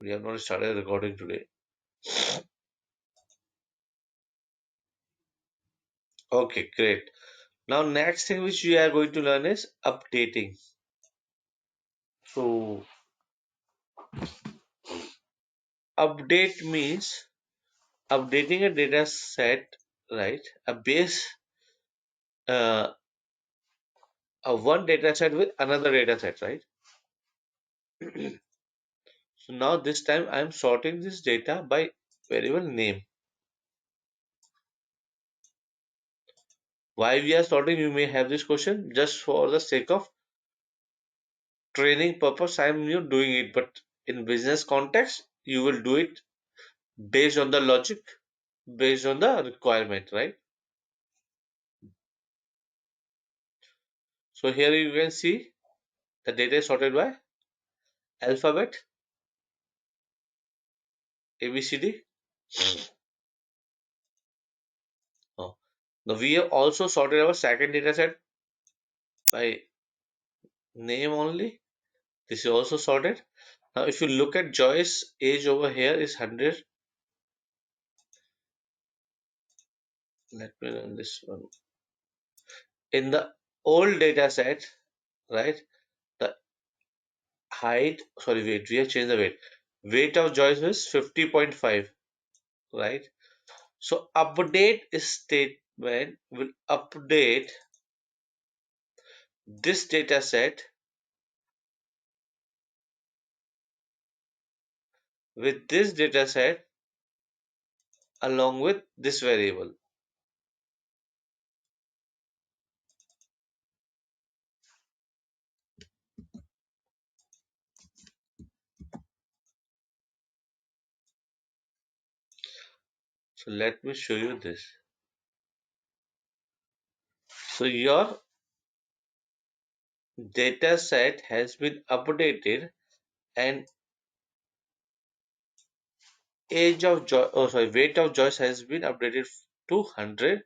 We have not started recording today. Okay, great. Now, next thing which we are going to learn is updating. So, update means updating a data set, right? A base, uh, one data set with another data set, right? So now this time I am sorting this data by variable name. Why we are sorting? You may have this question. Just for the sake of training purpose, I am doing it. But in business context, you will do it based on the logic, based on the requirement, right? So here you can see the data is sorted by alphabet, ABCD. Oh. Now we have also sorted our second data set by name only. This is also sorted. Now if you look at Joyce age over here is 100. Let me run this one. In the old data set, right, the height, sorry, weight, we have changed the weight. Weight of Joyce is 50.5, right? So update statement will update this data set with this data set along with this variable. So let me show you this. So your data set has been updated and weight of Joyce has been updated to 100.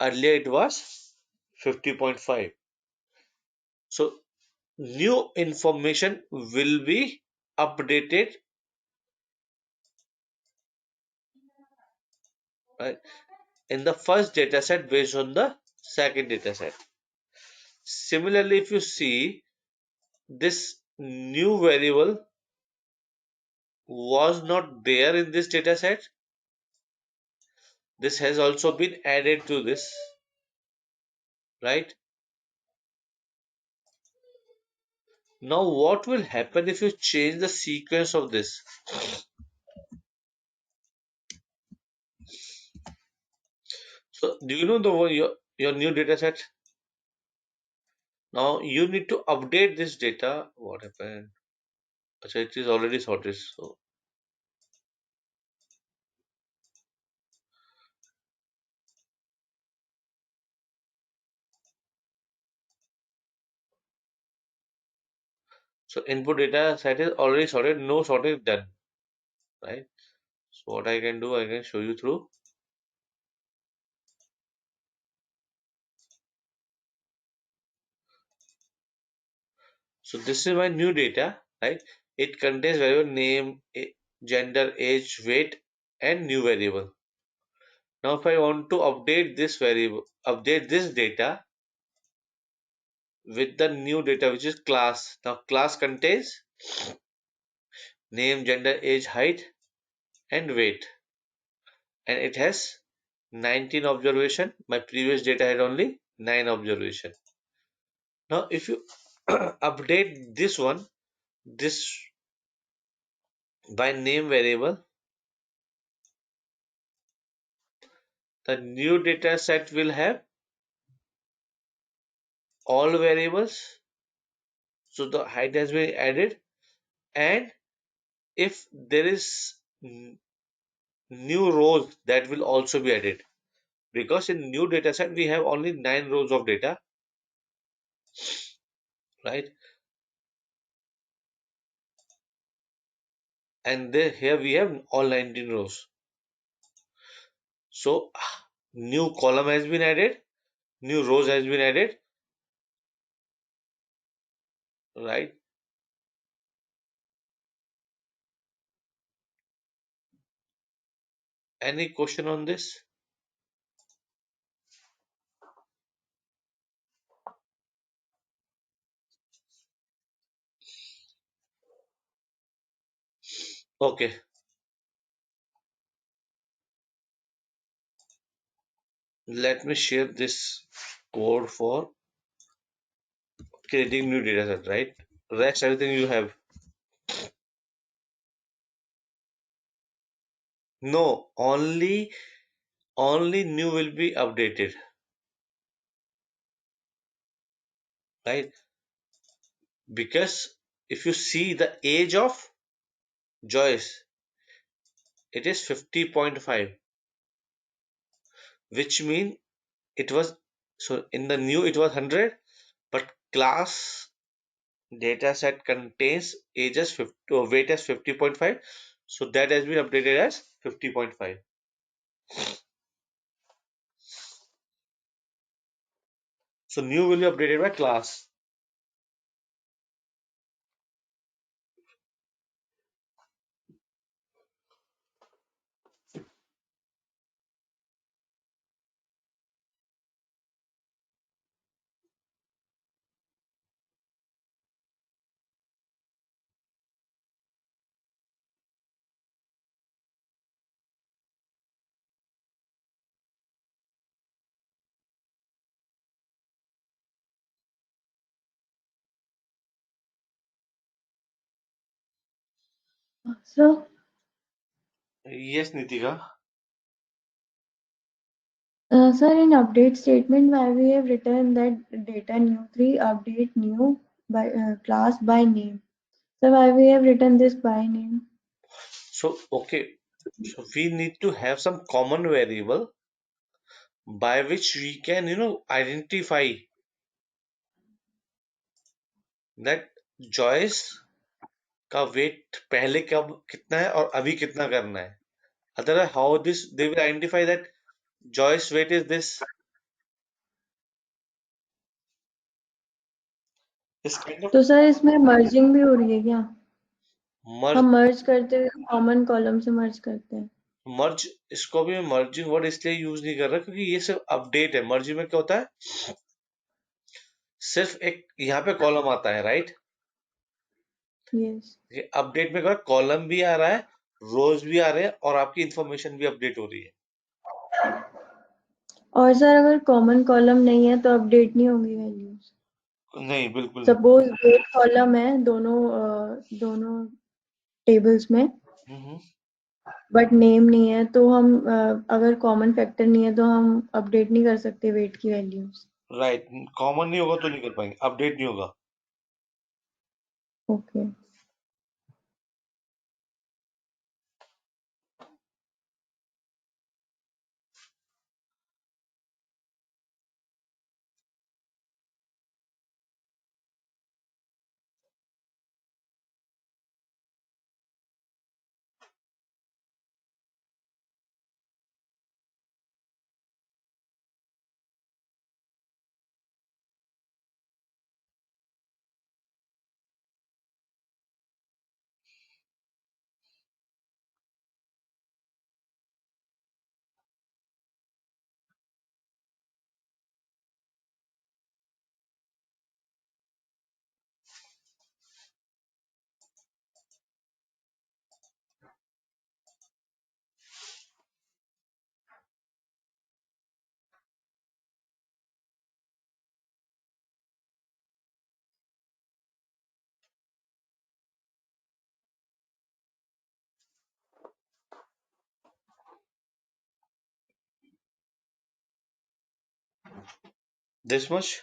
Earlier it was 50.5. So new information will be updated, right, in the first data set based on the second data set. Similarly, if you see this new variable was not there in this data set, this has also been added to this, right? Now what will happen if you change the sequence of this? So do you know your new data set? Now you need to update this data. What happened? So it is already sorted. So input data set is already sorted, no sorting done, right? So what I can do, I can show you through. So this is my new data, right? It contains variable name, gender, age, weight, and new variable. Now if I want to update this variable, update this data with the new data which is class. Now class contains name, gender, age, height, and weight, and it has 19 observation. My previous data had only 9 observation. Now if you update this one, this by name variable, the new data set will have all variables. So the height has been added, and if there is new rows, that will also be added, because in new data set we have only 9 rows of data, right? And here we have all 19 rows. So new column has been added, new rows has been added, right? Any question on this? Okay, let me share this code for creating new data set, right? Rest everything you have. No, only new will be updated, right? Because if you see the age of Joyce, it is 50.5, which mean it was, so in the new it was 100, but class data set contains ages 50 or weight as 50.5, so that has been updated as 50.5. So new will be updated by class. So, Yes, Nitika. sir, in update statement, why we have written that data new 3 update new by class by name. So why we have written this by name? So okay, so we need to have some common variable by which we can, identify that Joyce का wait पहले कब कितना है और अभी कितना करना है. Otherwise, how this they will identify that Joyce weight is this. This kind of तो सर इसमें मर्जिंग भी हो रही है क्या? merge हम मर्ज करते हुए कॉमन कॉलम से मर्ज करते हैं. मर्ज इसको भी मैं मर्जिंग वर्ड इसलिए यूज नहीं कर रहा क्योंकि ये सिर्फ अपडेट है. मर्जिंग में क्या होता है, सिर्फ एक यहाँ पे कॉलम आता है, राइट? यस. ये अपडेट में क्या कॉलम भी आ रहा है, रोज भी आ रहे हैं और आपकी इंफॉर्मेशन भी अपडेट हो रही है. और सर अगर कॉमन कॉलम नहीं है तो अपडेट नहीं होंगी वैल्यूज. नहीं, बिल्कुल नहीं. सपोज डेट कॉलम है दोनों टेबल्स में, हम्म. बट नेम नहीं है, तो हम अगर कॉमन फैक्टर नहीं है तो हम अपडेट नहीं कर सकते वेट की वैल्यूज. राइट, कॉमन नहीं होगा तो नहीं कर पाएंगे, अपडेट नहीं होगा. Okay. This much.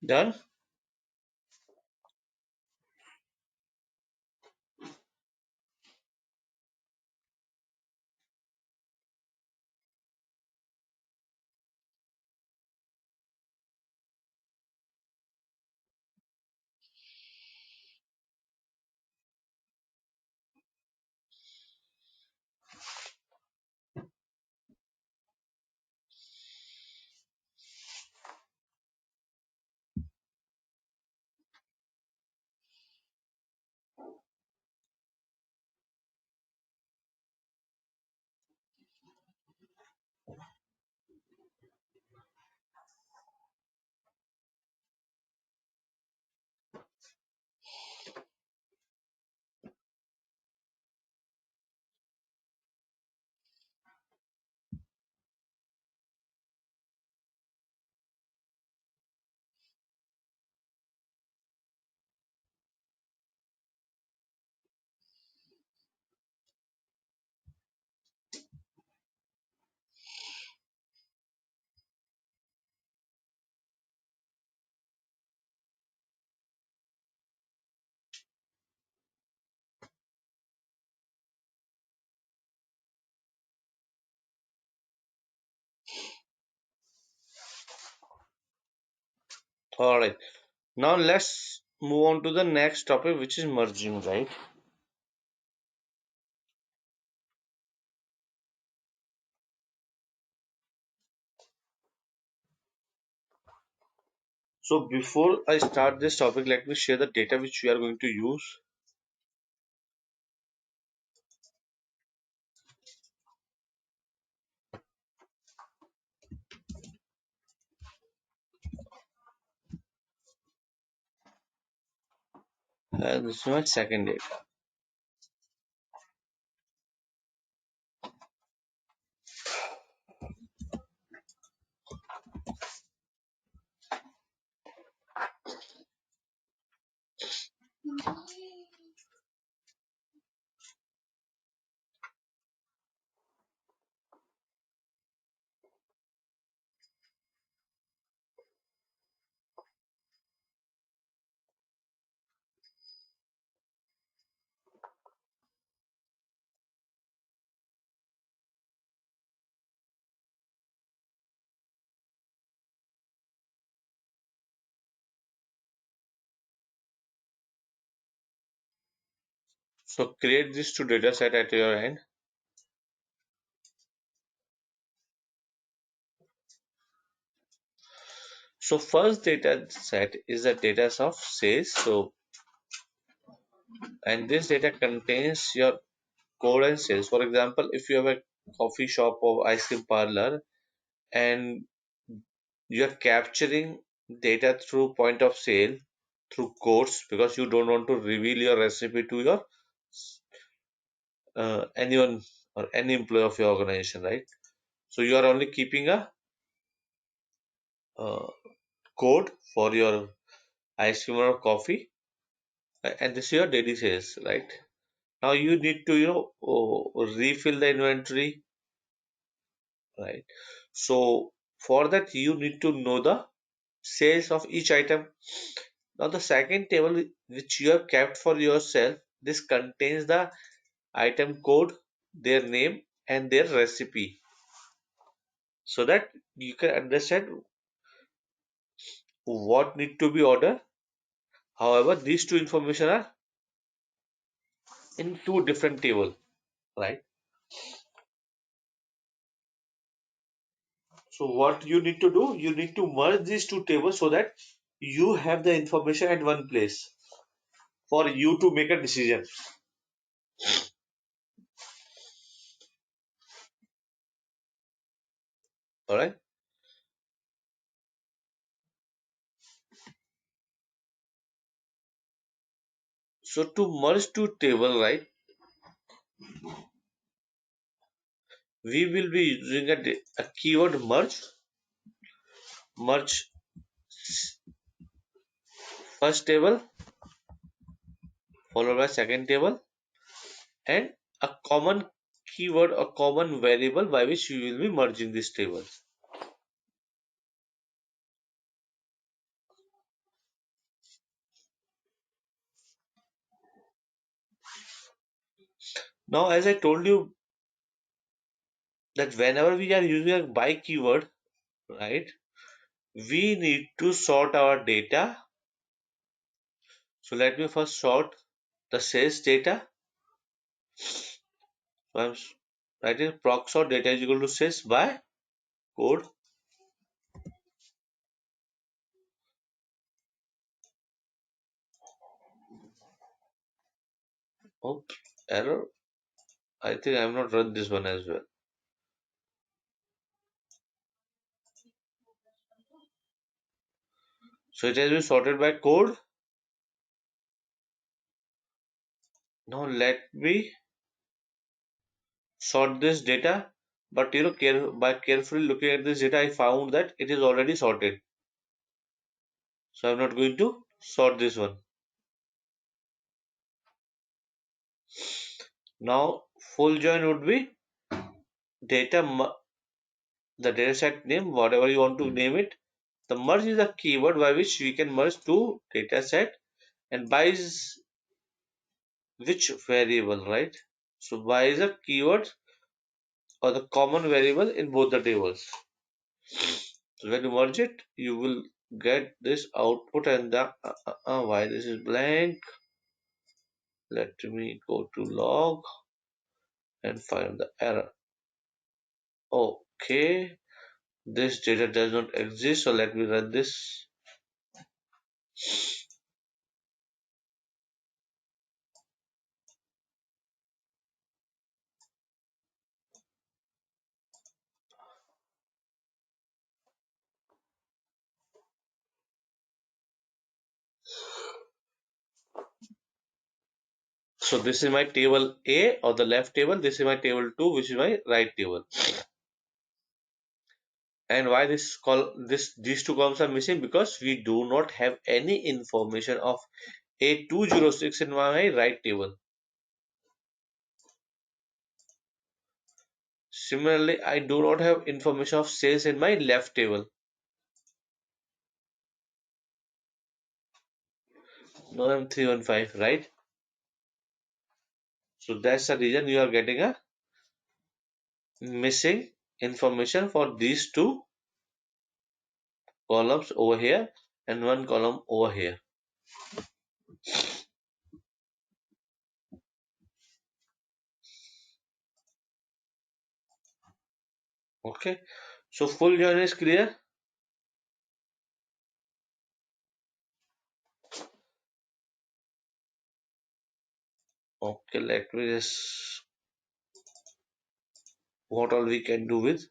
Done. All right. Now let's move on to the next topic, which is merging, right? So before I start this topic, let me share the data which we are going to use. This is my second data. So create these two data set at your end. So first data set is the data of sales. So and this data contains your code and sales. For example, if you have a coffee shop or ice cream parlor and you are capturing data through point of sale through codes because you don't want to reveal your recipe to your anyone or any employee of your organization, right? So you are only keeping a uh, code for your ice cream or coffee, and this is your daily sales, right? Now you need to refill the inventory, right? So for that you need to know the sales of each item. Now the second table which you have kept for yourself, this contains the item code, their name and their recipe, so that you can understand what need to be ordered. However, these two information are in two different table, right? So what you need to do, you need to merge these two tables so that you have the information at one place. for you to make a decision. All right. So to merge two table, right, we will be using a keyword merge first table followed by second table, and a common keyword or common variable by which we will be merging these tables. Now, as I told you that whenever we are using a by keyword, right, we need to sort our data. So let me first sort the sales data. So I'm writing proc sort data is equal to sales by code. Oh, error. I think I have not run this one as well. So it has been sorted by code. Now let me sort this data. But by carefully looking at this data, I found that it is already sorted. So I'm not going to sort this one. Now full join would be data, the dataset name, whatever you want to name it. The merge is a keyword by which we can merge two dataset, and by is which variable, right? So by is a keyword or the common variable in both the tables. So when you merge it, you will get this output, and the why this is blank. Let me go to log and find the error. Okay, this data does not exist, so let me run this. So this is my table A or the left table. This is my table 2, which is my right table. And why these two columns are missing? Because we do not have any information of A206 in my right table. Similarly, I do not have information of sales in my left table. No M315, right? So that's the reason you are getting a missing information for these two columns over here and one column over here. Okay, so full join is clear. Okay, let me just what all we can do with.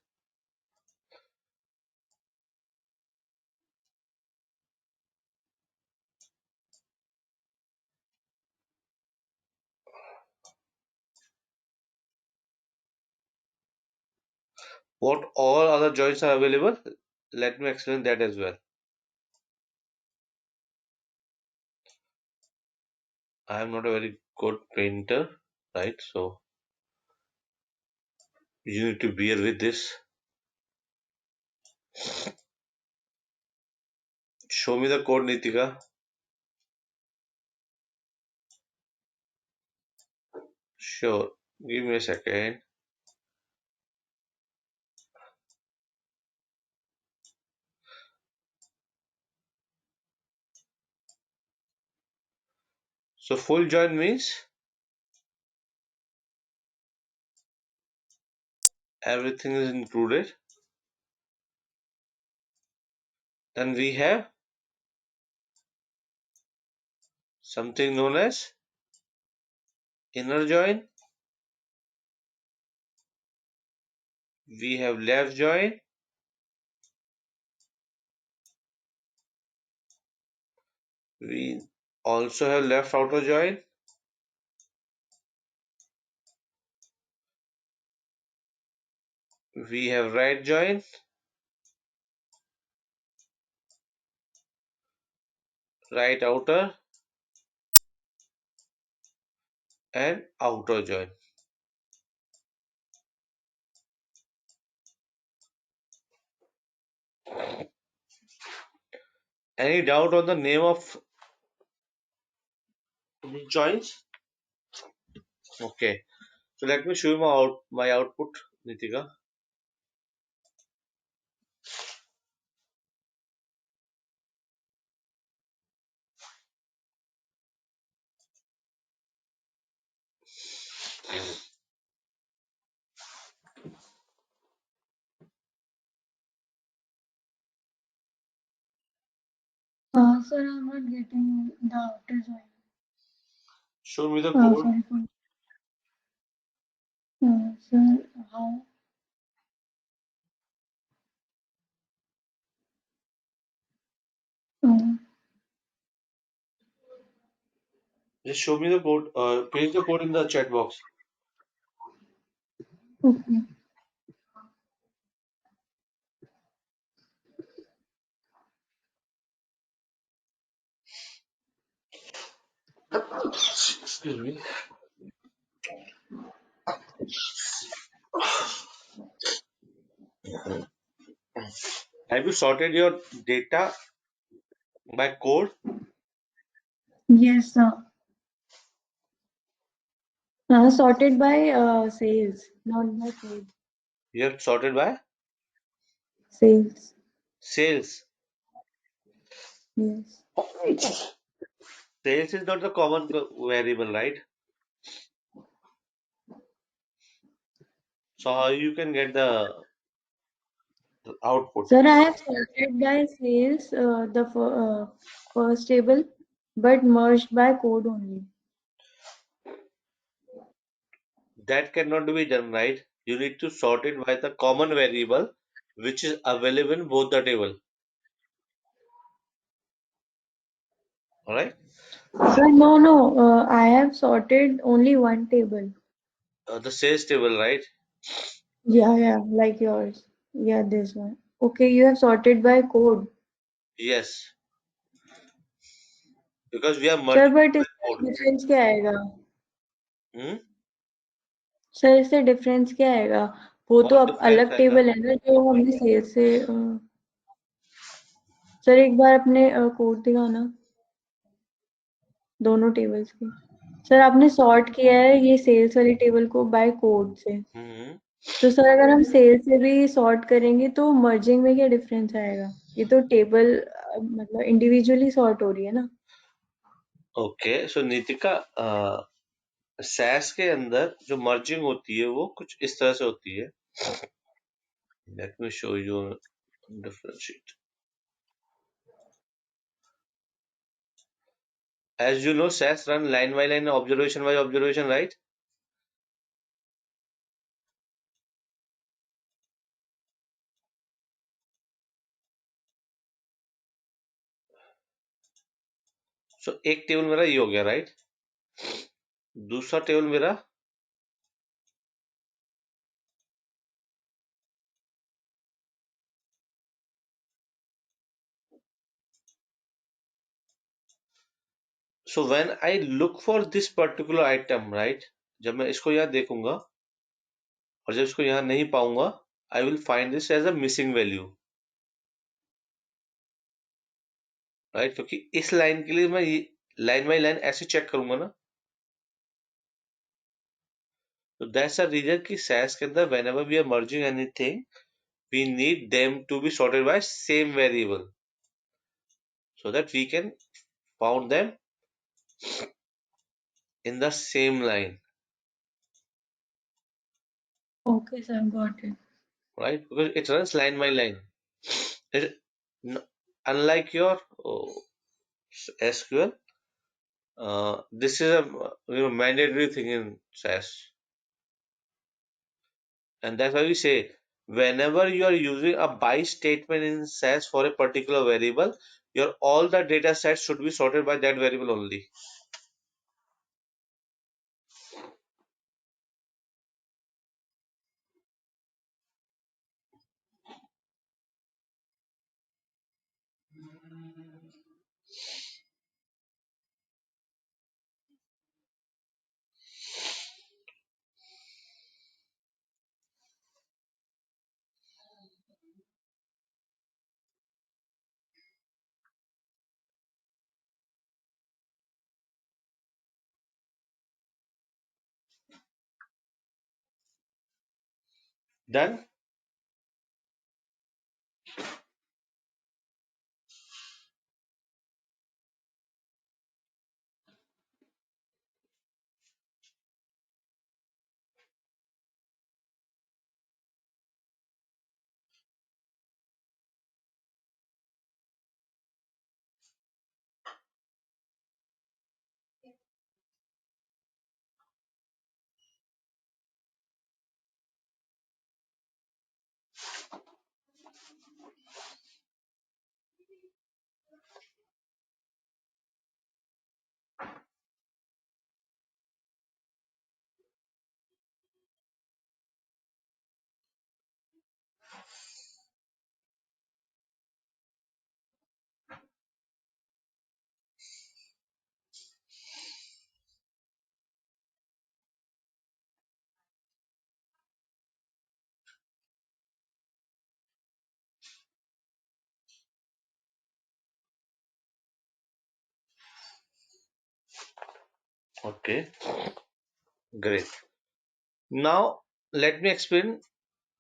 What all other joins are available? Let me explain that as well. I am not a very good painter, right? So you need to bear with this. Show me the code, Nitika. Sure. Give me a second. So full join means everything is included. Then we have something known as inner join. We have left join. We also have left outer join. We have right join, right outer, and outer join. Any doubt on the name of the joins? Okay. So let me show you my output, Nitika. Sir, I'm not getting the outer join. Show me the code. Sorry for. Sir, how? Uh, Just show me the code. Paste the code in the chat box. okay. Excuse me. Have you sorted your data by code? Yes, sir. Sorted by sales, not by code. You have sorted by Sales. sales. Yes. Sales is not the common variable, right? So how you can get the output? Sir, I have sorted by sales, first table, but merged by code only. That cannot be done, right? You need to sort it by the common variable which is available in both the table. Alright? Sir, no. I have sorted only one table. The sales table, right? Yeah, like yours. Yeah, this one. Okay, you have sorted by code. Yes. Because we are sir merging but by इसका code. Difference क्या आएगा? Hmm? Sir इससे difference क्या आएगा? वो तो What अब difference अलग आएगा? टेबल है ना जो हमने सेल से सर एक बार अपने कोड दिखाना दोनों टेबल्स के। सर आपने सॉर्ट किया है ये सेल्स वाली टेबल को बाय कोड से। Hmm. तो सर अगर हम सेल से भी सॉर्ट करेंगे तो मर्जिंग में क्या डिफरेंस आएगा? ये तो टेबल मतलब इंडिविजुअली सॉर्ट हो रही है ना। Okay. So Nitika, SAS के अंदर जो मर्जिंग होती है वो कुछ इस तरह से होती है. Let me show you a different sheet. As you know, SAS run line by line, observation by observation, right? So एक टेबल मेरा ये हो गया, right? दूसरा टेबल मेरा so when I look for this particular item, right? जब मैं इसको यहाँ देखूंगा और जब इसको यहाँ नहीं पाऊंगा, I will find this as a missing value, right? क्योंकि इस लाइन के लिए मैं लाइन बाय लाइन ऐसे चेक करूंगा ना. तो दैट्स अ रीजन कि SAS के अंदर whenever we are merging anything, we need them to be sorted by same variable so that we can found them in the same line, okay sir got it. right? Because it runs line by line. It, unlike your SQL, This is a mandatory thing in SAS, and that's why we say whenever you are using a by statement in SAS for a particular variable, your all the data sets should be sorted by that variable only. Done? Okay, great. Now let me explain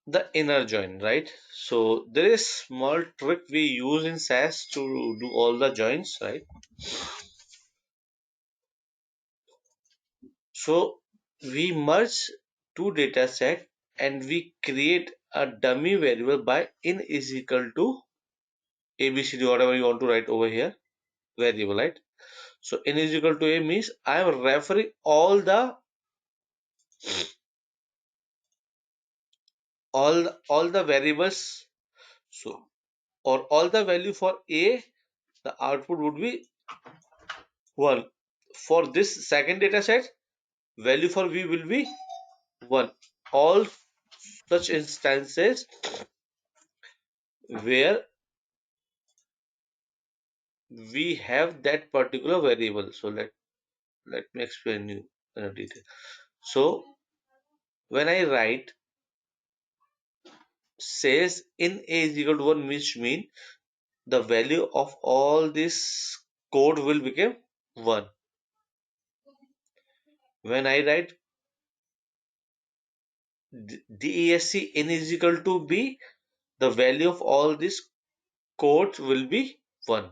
the inner join, right? So there is small trick we use in SAS to do all the joins, right? So we merge two data set and we create a dummy variable by in is equal to abcd, whatever you want to write over here, variable, right? So n is equal to a means I am referring all the variables. So or all the value for a, the output would be 1. For this second data set, value for v will be 1. All such instances where we have that particular variable. So let me explain you in detail. So when I write says in a is equal to 1, which mean the value of all this code will become 1. When I write desc n is equal to b, the value of all this code will be 1,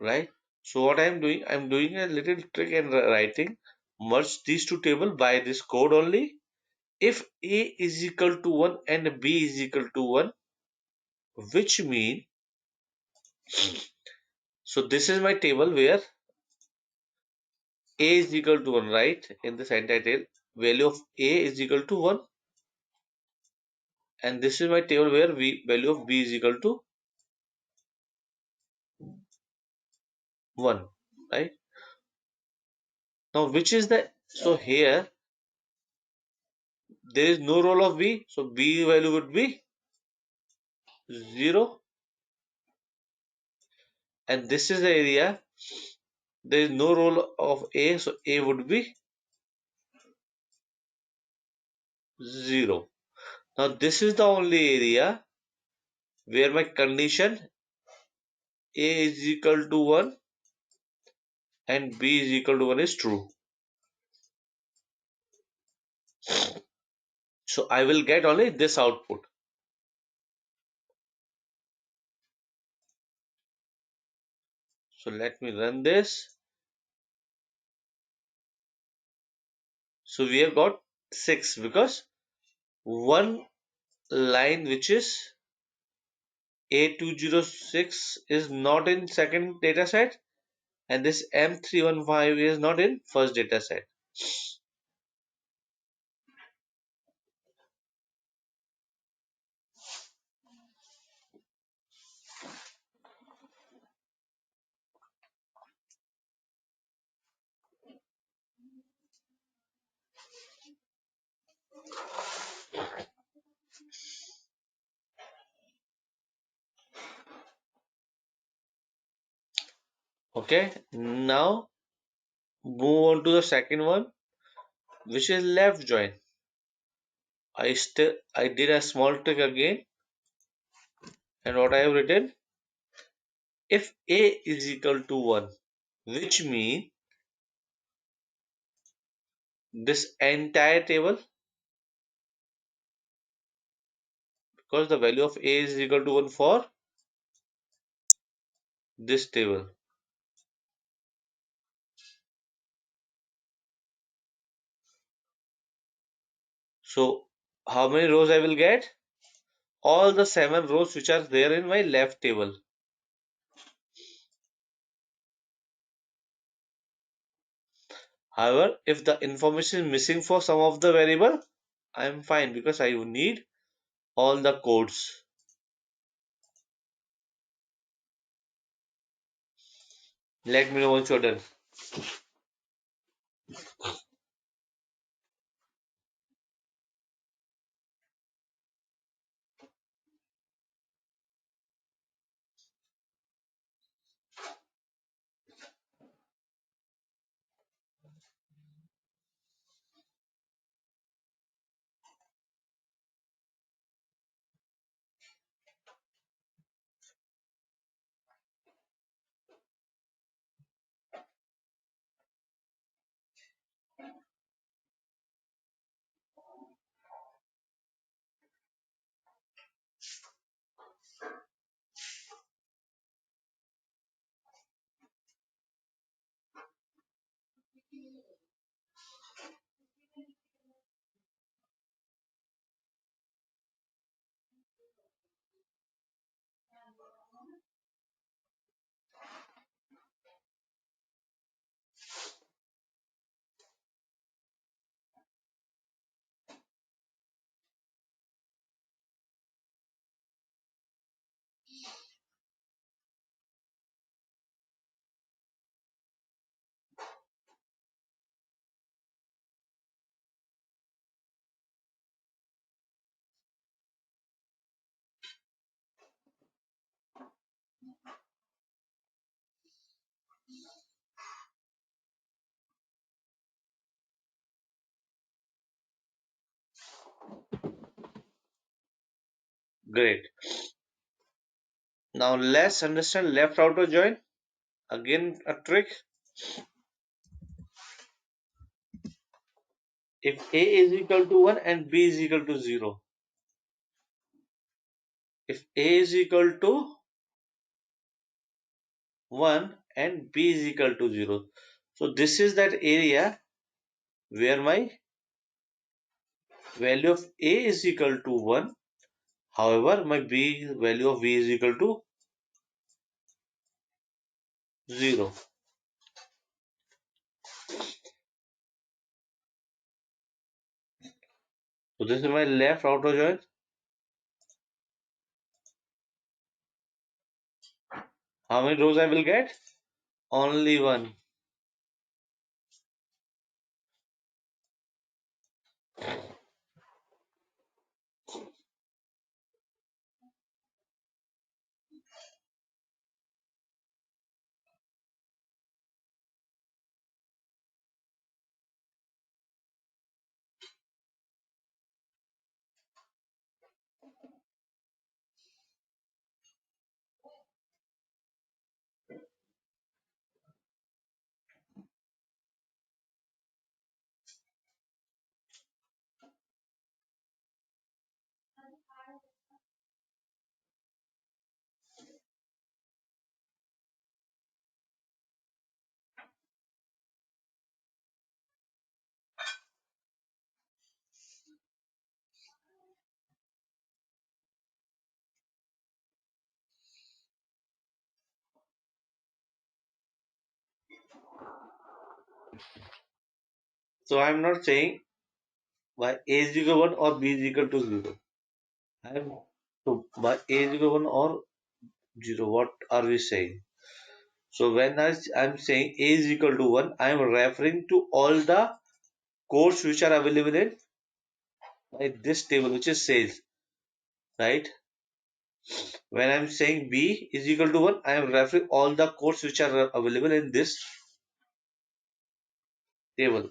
right? So what I'm doing a little trick in writing, merge these two tables by this code only. If a is equal to 1 and b is equal to 1, which mean, so this is my table where a is equal to 1, right? In this entire table, value of a is equal to 1, and this is my table where value of b is equal to 1, right? Now which is the, so here there is no role of b, so b value would be 0, and this is the area, there is no role of a, so a would be 0. Now this is the only area where my condition a is equal to 1 and b is equal to 1 is true. So I will get only this output. So let me run this. So we have got 6 because one line which is A206 is not in second data set, and this M315 is not in first data set. Okay, now move on to the second one, which is left join. I did a small trick again, and what I have written, if A is equal to 1, which means this entire table, because the value of A is equal to 1 for this table. So how many rows I will get? All the 7 rows which are there in my left table. However, if the information is missing for some of the variable, I am fine because I need all the codes. Let me know once you're done. Great. Now let's understand left outer join. Again a trick. If A is equal to 1 and B is equal to 0. If A is equal to 1 and B is equal to 0. So this is that area where my value of A is equal to 1. However, my B value of B is equal to 0. So this is my left outer join. How many rows I will get? Only one. So I'm not saying by A is equal to 1 or B is equal to 0. I'm so by A is equal to 1 or 0. What are we saying? So when I'm saying A is equal to 1, I'm referring to all the codes which are available in this table, which is sales, right? When I'm saying B is equal to 1, I am referring all the codes which are available in this table.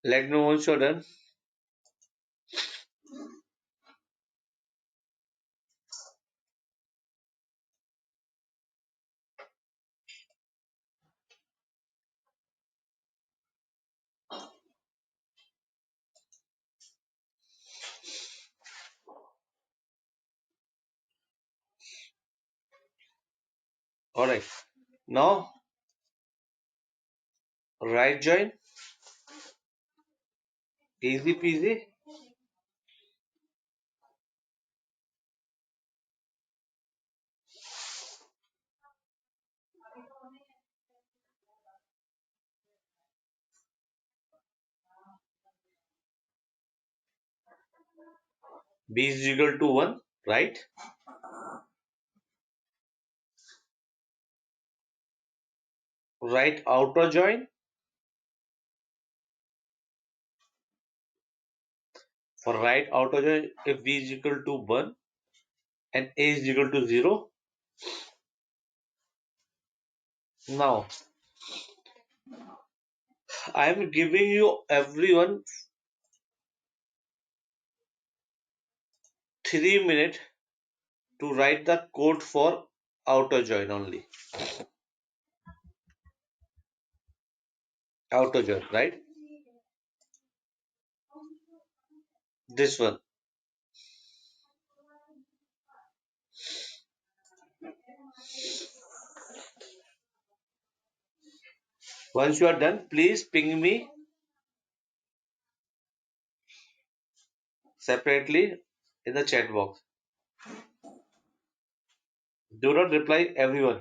Let me know once you're done. Alright. Now, right join, easy peasy. B is equal to 1, right? Right outer join. For right outer join, if B is equal to 1 and A is equal to 0. Now, I am giving you everyone 3 minutes to write the code for outer join only. Outer join, right? This one. Once you are done, please ping me separately in the chat box. Do not reply everyone.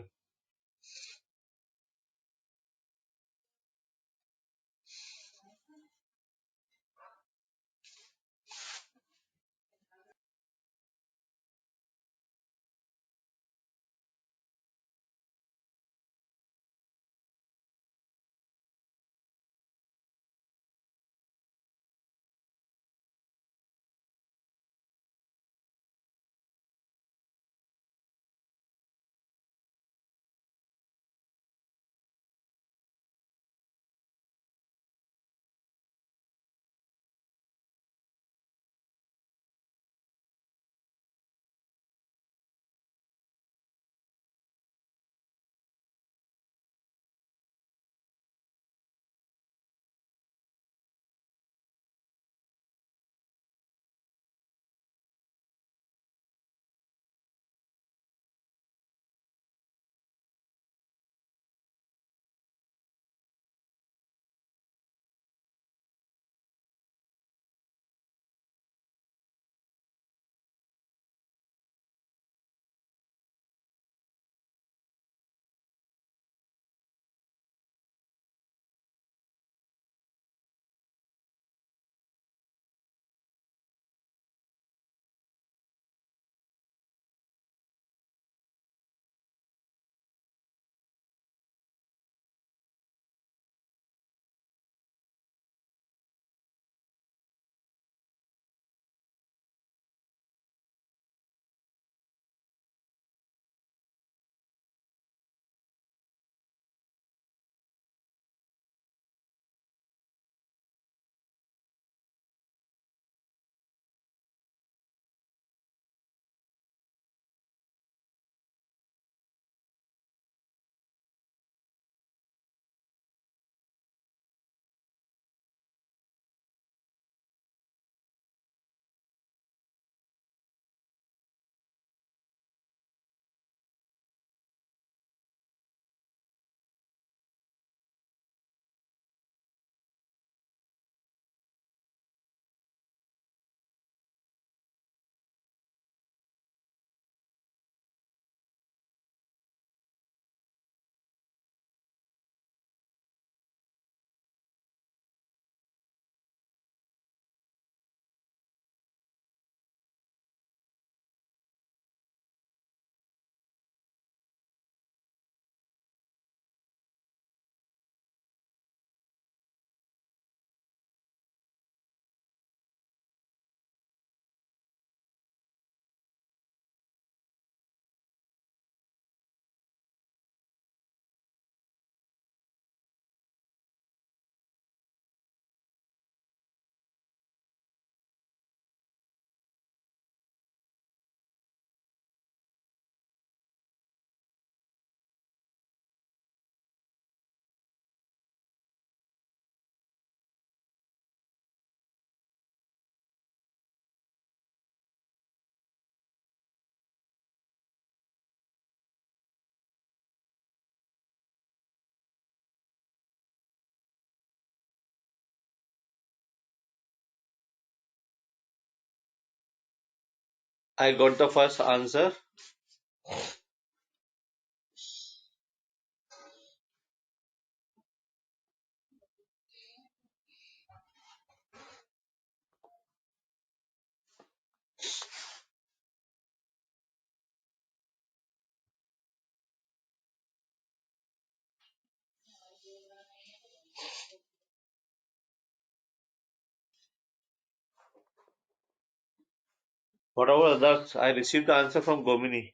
I got the first answer. Whatever others, I received the answer from Gomini.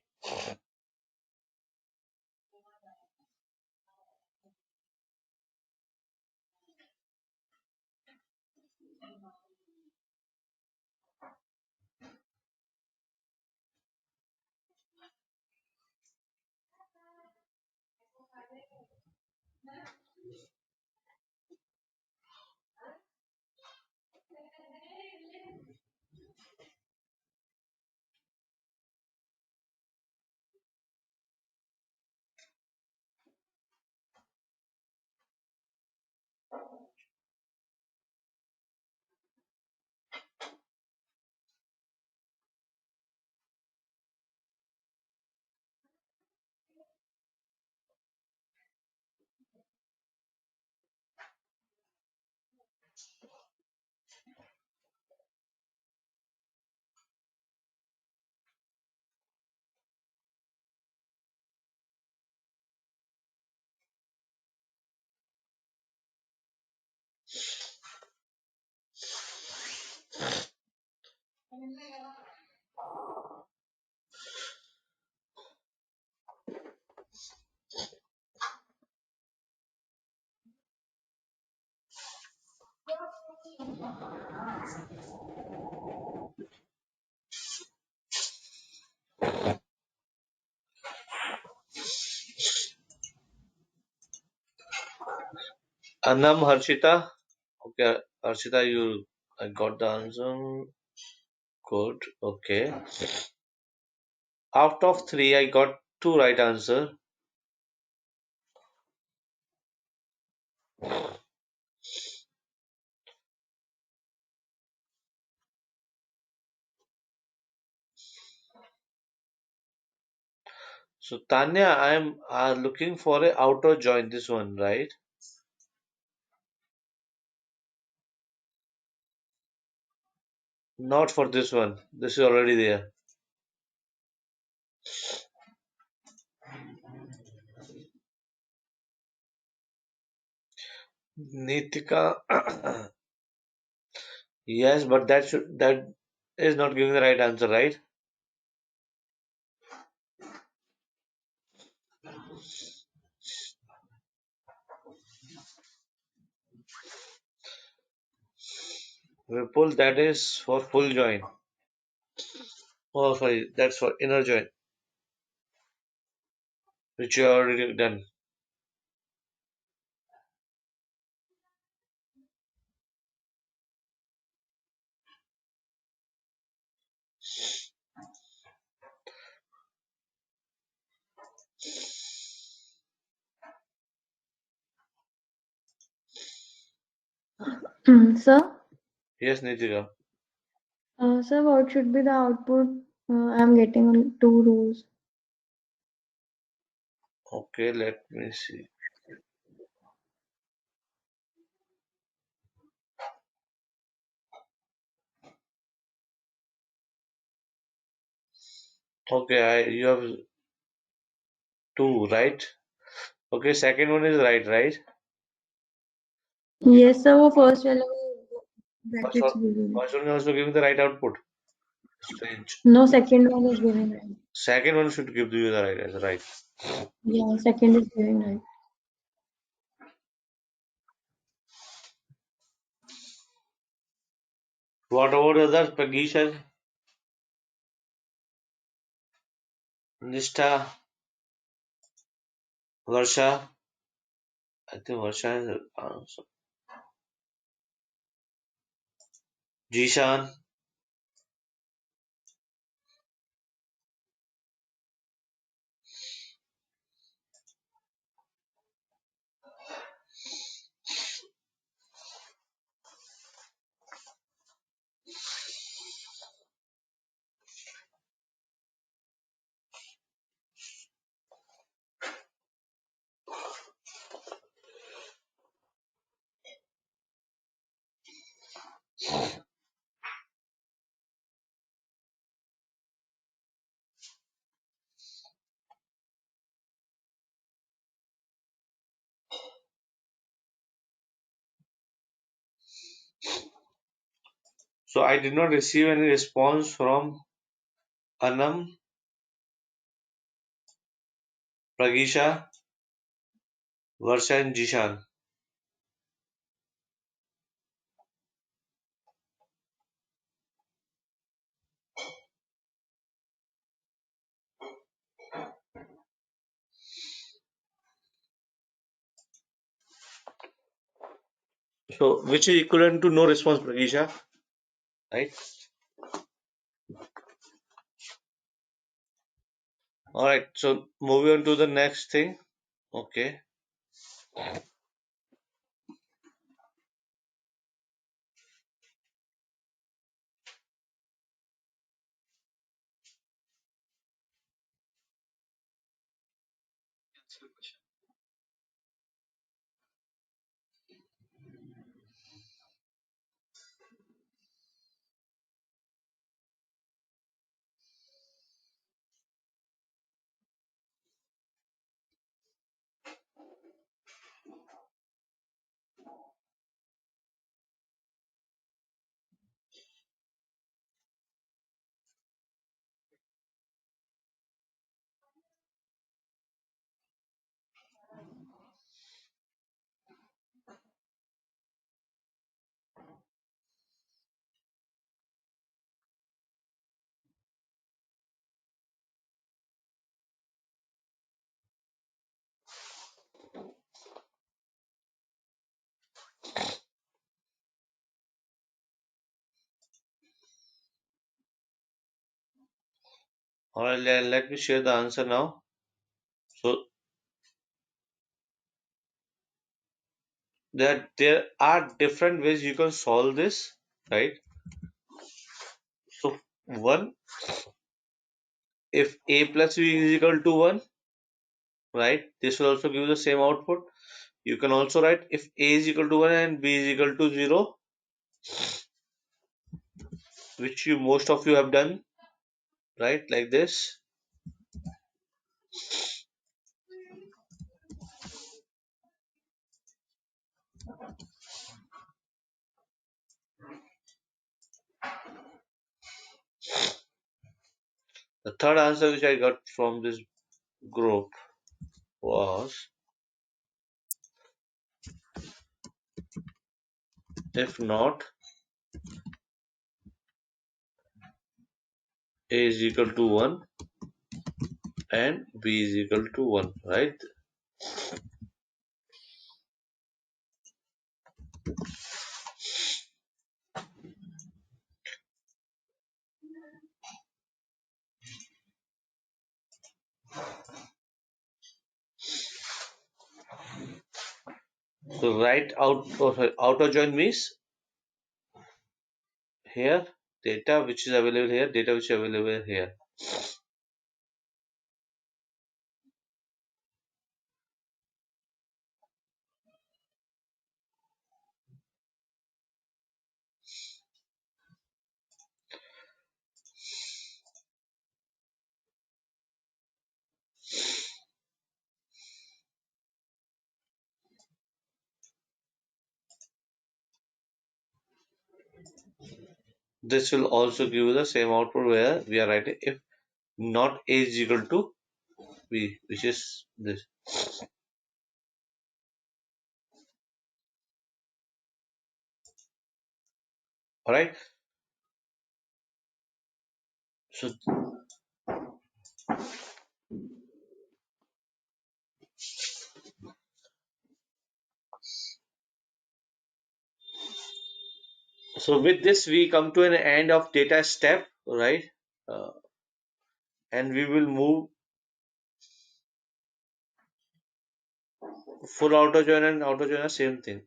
Anam Harshita. Okay, Harshita, you I got the answer. Good. Okay. Out of three, I got two right answer. So Tanya, I am looking for a outer join. This one, right? Not for this one. This is already there. Nitika. Yes, but that is not giving the right answer, right? Vipul, that is for full join. Oh, sorry, that's for inner join, which you already done. Sir, Yes, Nitika. sir, what should be the output? I'm getting two rows. Okay, let me see. Okay, you have two, right? Okay, second one is right, right? Yes, sir, वो first वाला वो First brackets one, बोल रहे first one is also giving the right output. Strange. No, second one is giving right. Second one should give you the right answer, right? Yeah, second is giving right. What about the others? Pagisha, Nishtha, Varsha. I think Varsha is the answer. Jishan. So I did not receive any response from Anam, Pragisha, Varsha and Jishan. So which is equivalent to no response, Pragisha, right? All right. So moving on to the next thing. Okay. All right. Let me share the answer now. So there are different ways you can solve this, right? So one, if a plus b is equal to 1, right? This will also give the same output. You can also write if a is equal to 1 and b is equal to 0, which you most of you have done, right? Like this. The third answer which I got from this group was if not, a is equal to 1 and b is equal to 1, right? So write out, or sorry, outer join means here data which is available here, data which is available here. This will also give you the same output where we are writing if not a is equal to b, which is this. All right. So with this we come to an end of data step, right? Uh, and we will move full auto join and auto joiner same thing.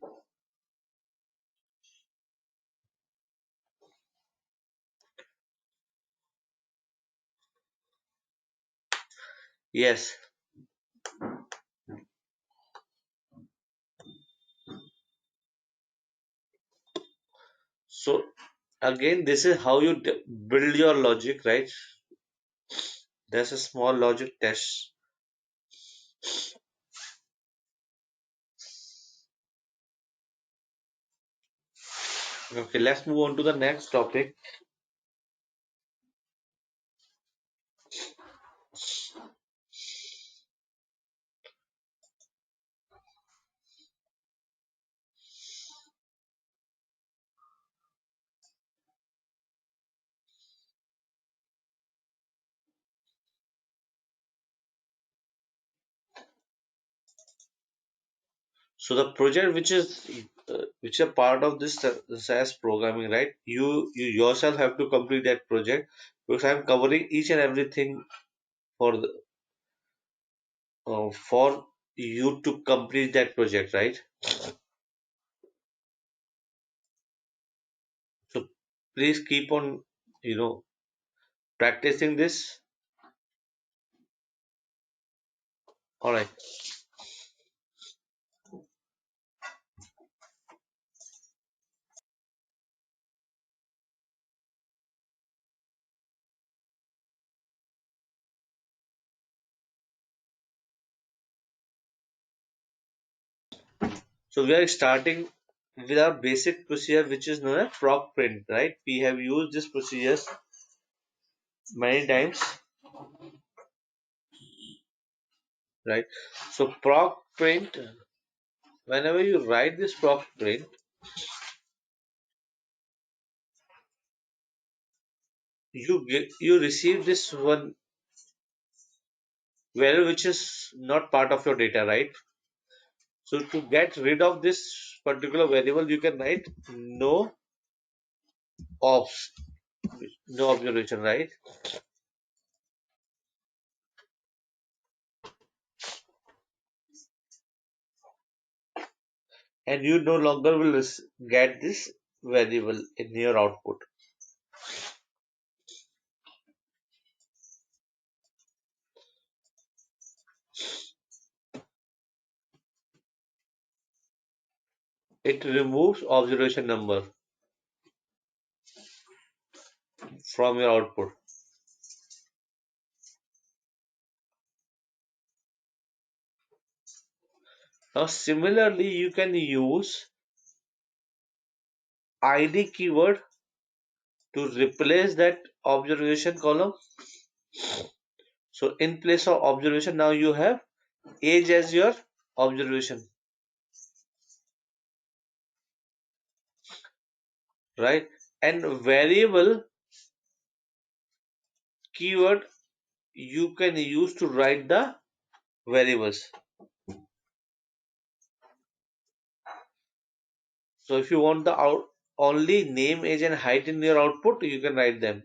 Yes. So again, this is how you build your logic, right? There's a small logic test. Okay, let's move on to the next topic. So the project which is a part of this SAS programming, right? You yourself have to complete that project because I'm covering each and everything for you to complete that project, right? So please keep on, you know, practicing this. All right. So we are starting with our basic procedure, which is known as proc print, right? We have used this procedure many times, right? So proc print, whenever you write this proc print, you receive this one value which is not part of your data, right? So to get rid of this particular variable, you can write no obs, no observation, right? And you no longer will get this variable in your output. It removes observation number from your output. Now, similarly, you can use ID keyword to replace that observation column. So, in place of observation, now you have age as your observation, right? And variable keyword you can use to write the variables. So, if you want the only name, age, and height in your output, you can write them.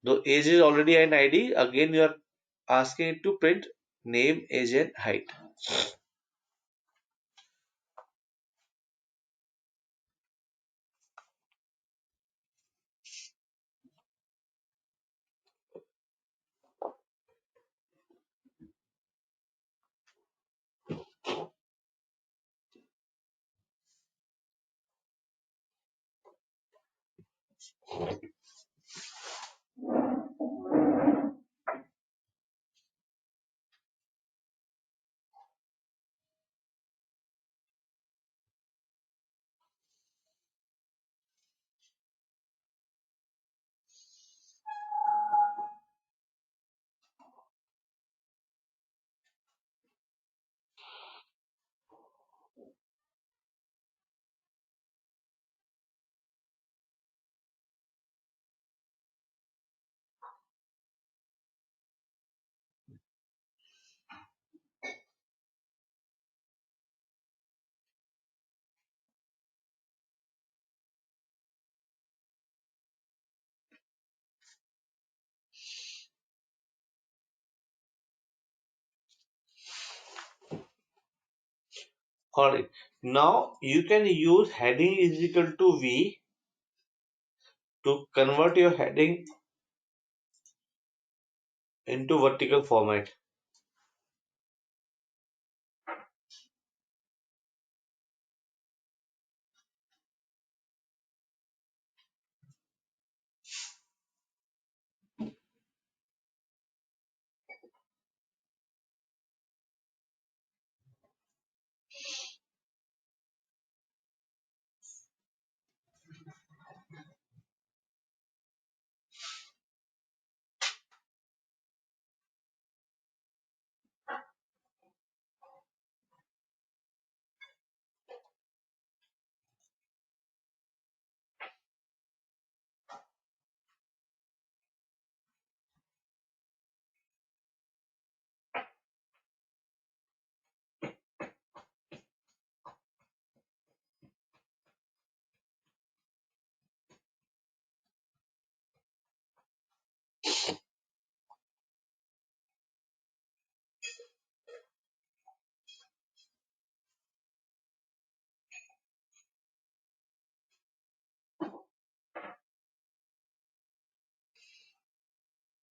Though age is already an ID, again you are asking it to print name, age, and height. Alright. Now you can use heading is equal to V to convert your heading into vertical format.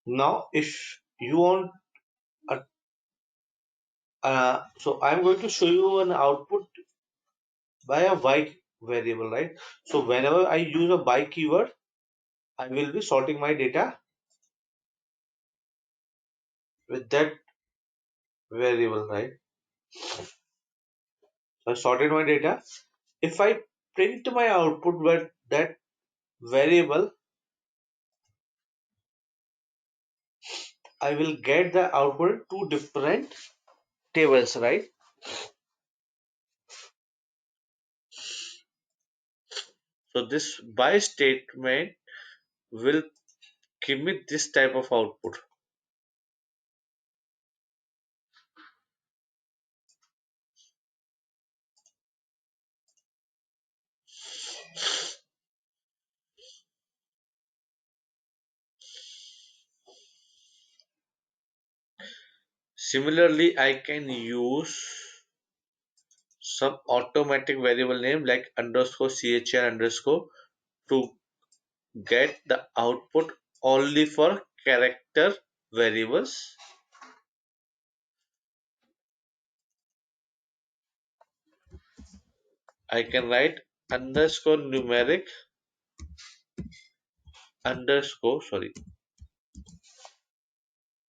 Now, if you want, a, so I'm going to show you an output by a by variable, right? So whenever I use a by keyword, I will be sorting my data with that variable, right? So I sorted my data. If I print my output with that variable, I will get the output in two different tables, right? So this by statement will give me this type of output. Similarly, I can use some automatic variable name like underscore chr underscore to get the output only for character variables. I can write underscore numeric underscore sorry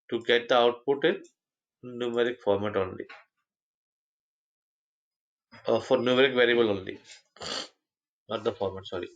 to get the output in numeric format only, for numeric variable only, not the format, sorry.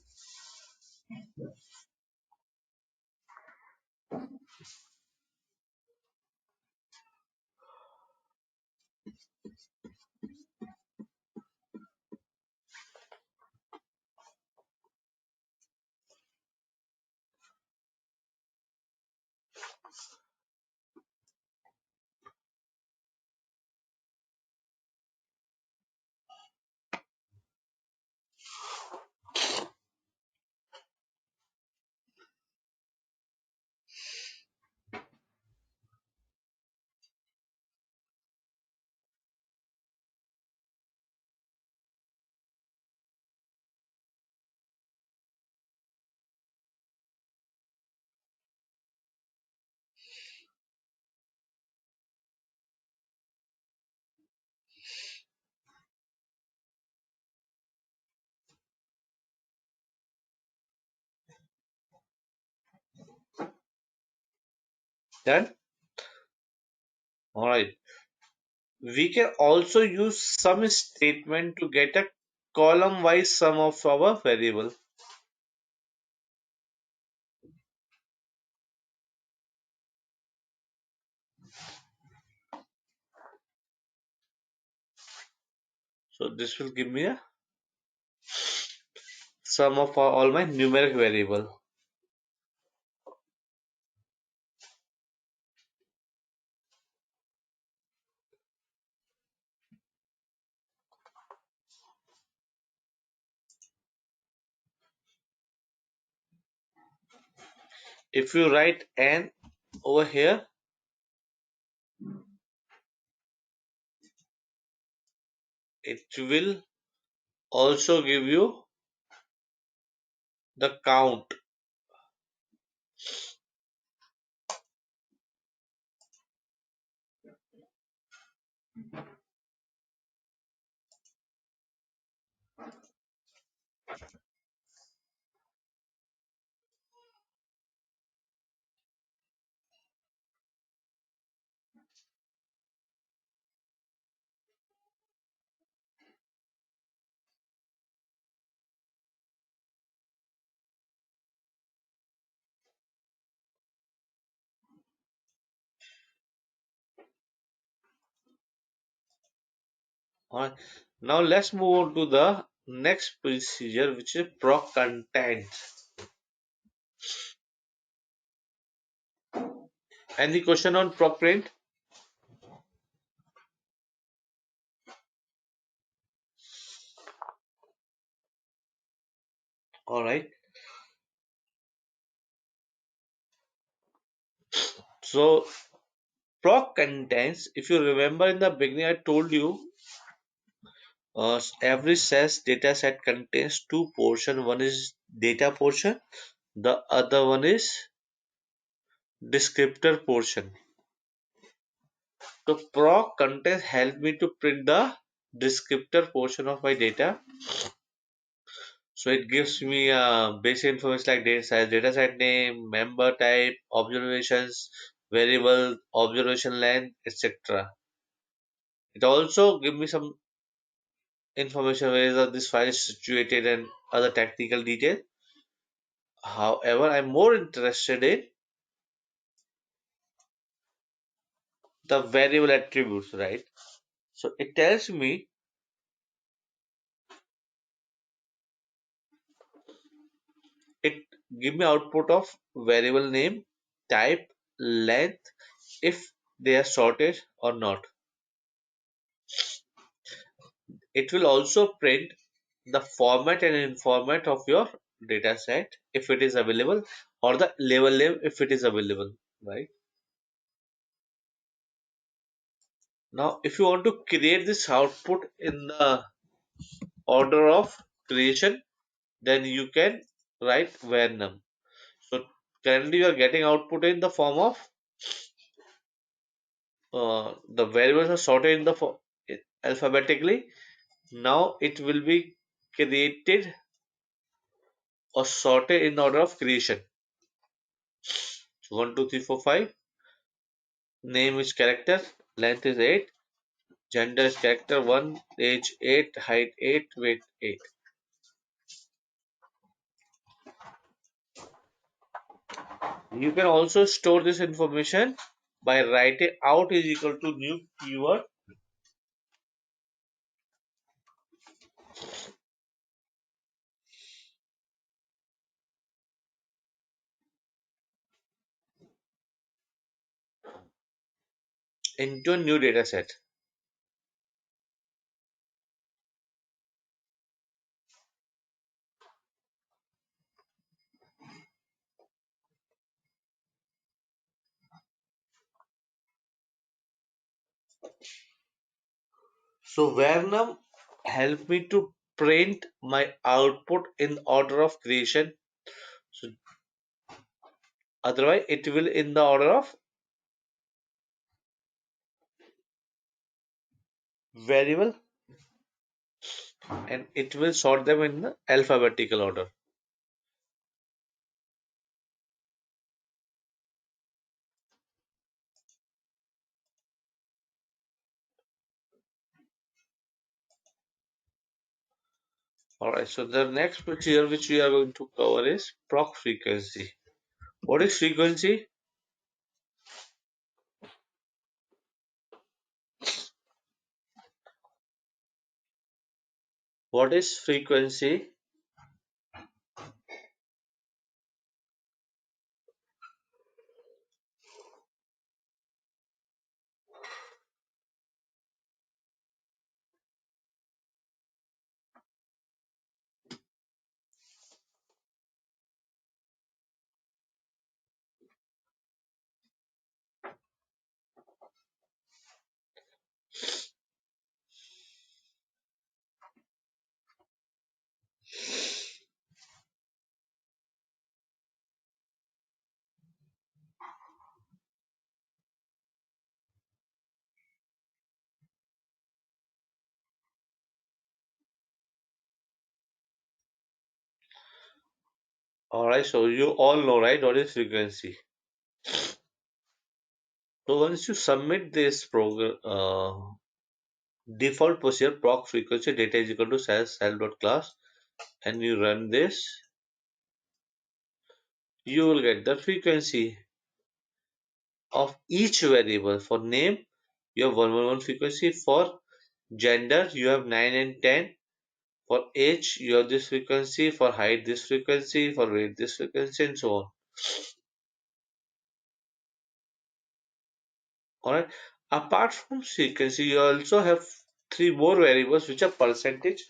Then, all right, we can also use sum statement to get a column wise sum of our variable. So this will give me a sum of all my numeric variable. If you write n over here, it will also give you the count. Alright. Now let's move on to the next procedure, which is proc content. Any question on proc print? All right. So proc contains, if you remember in the beginning, I told you every SAS data set contains two portions. One is data portion, the other one is descriptor portion. So proc content help me to print the descriptor portion of my data. So it gives me basic information like data size, data set name, member type, observations, variable, observation length, etc. It also give me some information where this file is situated and other technical detail. However, I'm more interested in the variable attributes, right? So it tells me, it give me output of variable name, type, length, if they are sorted or not. It will also print the format and in format of your data set if it is available, or the label name if it is available, right? Now if you want to create this output in the order of creation, then you can write var num. So currently you are getting output in the form of the variables are sorted in the alphabetically. Now it will be created or sorted in order of creation. So 1, 2, 3, 4, 5. Name is character, length is 8, gender is character 1, age 8, height 8, weight 8. You can also store this information by writing out is equal to new keyword into a new data set. So varnum help me to print my output in order of creation. So otherwise it will in the order of variable, and it will sort them in the alphabetical order. Alright, so the next bit here which we are going to cover is proc frequency. What is frequency? What is frequency? Alright, so you all know, right, what is frequency. So once you submit this program, default procedure proc frequency data is equal to cell.class, and you run this, you will get the frequency of each variable. For name, you have 111 frequency. For gender, you have 9 and 10. For age, you have this frequency. For height, this frequency. For weight, this frequency, and so on. Alright. Apart from frequency, you also have three more variables which are percentage.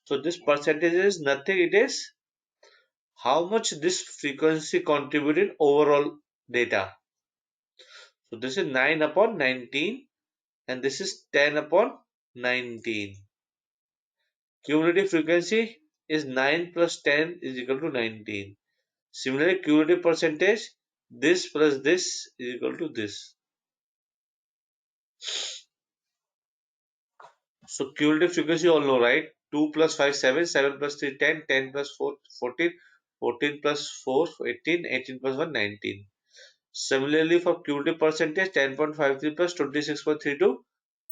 So this percentage is nothing, it is how much this frequency contributed overall data. So this is 9 upon 19, and this is 10 upon 19. Cumulative frequency is 9 plus 10 is equal to 19. Similarly, cumulative percentage This plus this is equal to this. So cumulative frequency you all know, right? 2 plus 5, 7, 7 plus 3, 10, 10 plus 4, 14, 14 plus 4, 18, 18 plus 1, 19. Similarly, for cumulative percentage, 10.53 plus 26.32,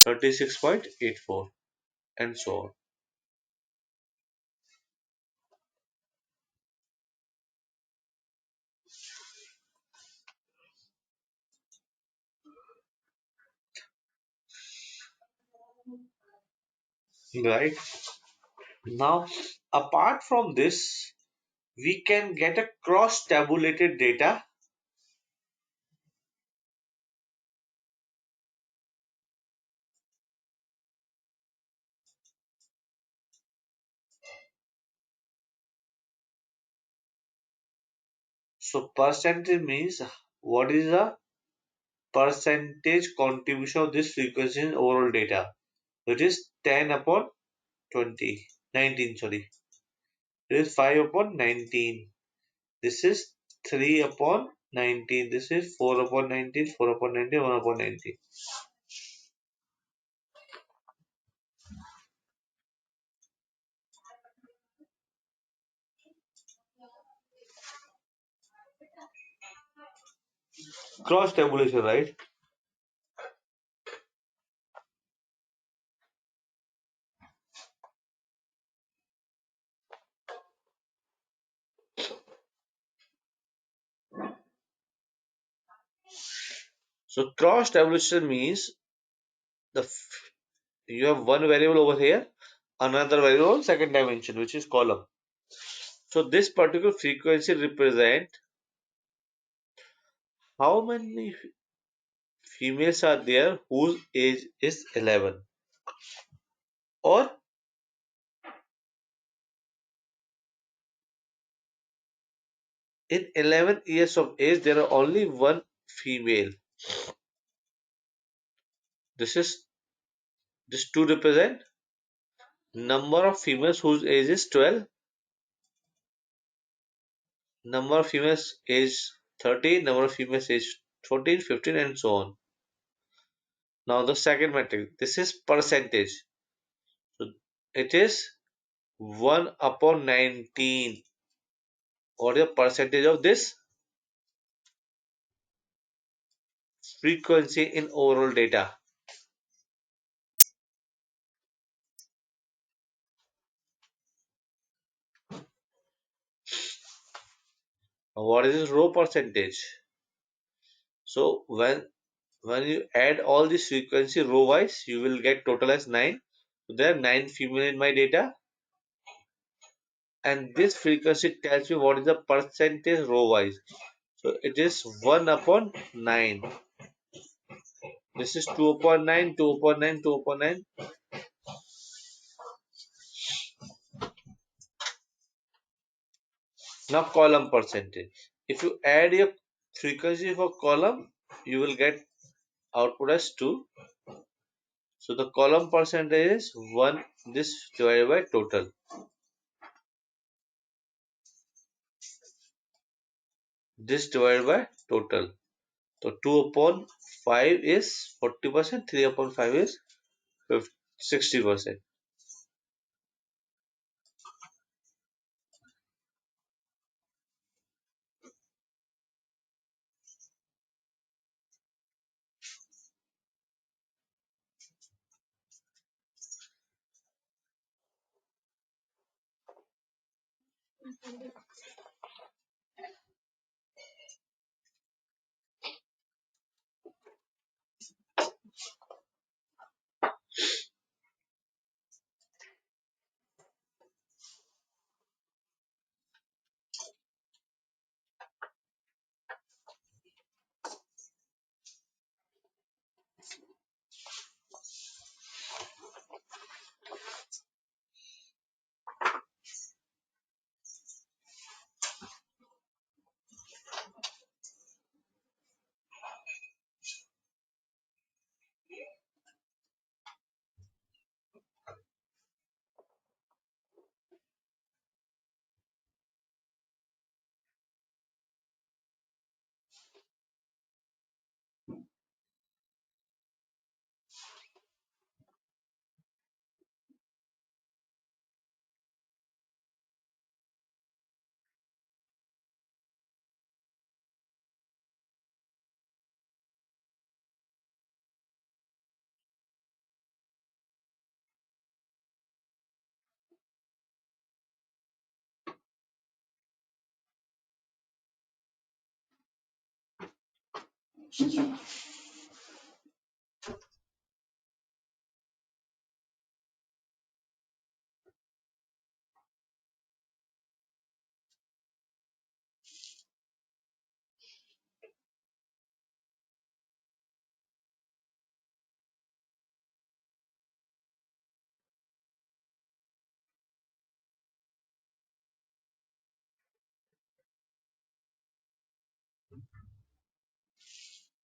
36.84, and so on. Right? Now, apart from this, we can get a cross-tabulated data. So percentage means what is the percentage contribution of this frequency in overall data. It is 10 upon 20, 19, sorry. It is 5 upon 19. This is 3 upon 19. This is 4 upon 19, 4 upon 19, 1 upon 19. Cross tabulation, right? So cross tabulation means you have one variable over here, another variable on second dimension, which is column. So this particular frequency represent how many females are there whose age is 11, or in 11 years of age there are only one female. This is this two represent number of females whose age is 12, number of females age 13, number of females age 14, 15, and so on. Now the second metric, this is percentage. So it is 1 upon 19. What is the percentage of this frequency in overall data? What is this row percentage? So when you add all this frequency row wise, you will get total as 9. So there are 9 female in my data, and this frequency tells me what is the percentage row wise. So it is 1 upon 9. This is 2 upon 9, 2 upon 9, 2 upon 9. Now column percentage. If you add your frequency for column, you will get output as 2. So the column percentage is 1 this divided by total. This divided by total. So 2 upon 5 is 40%, 3 upon 5 is 60%.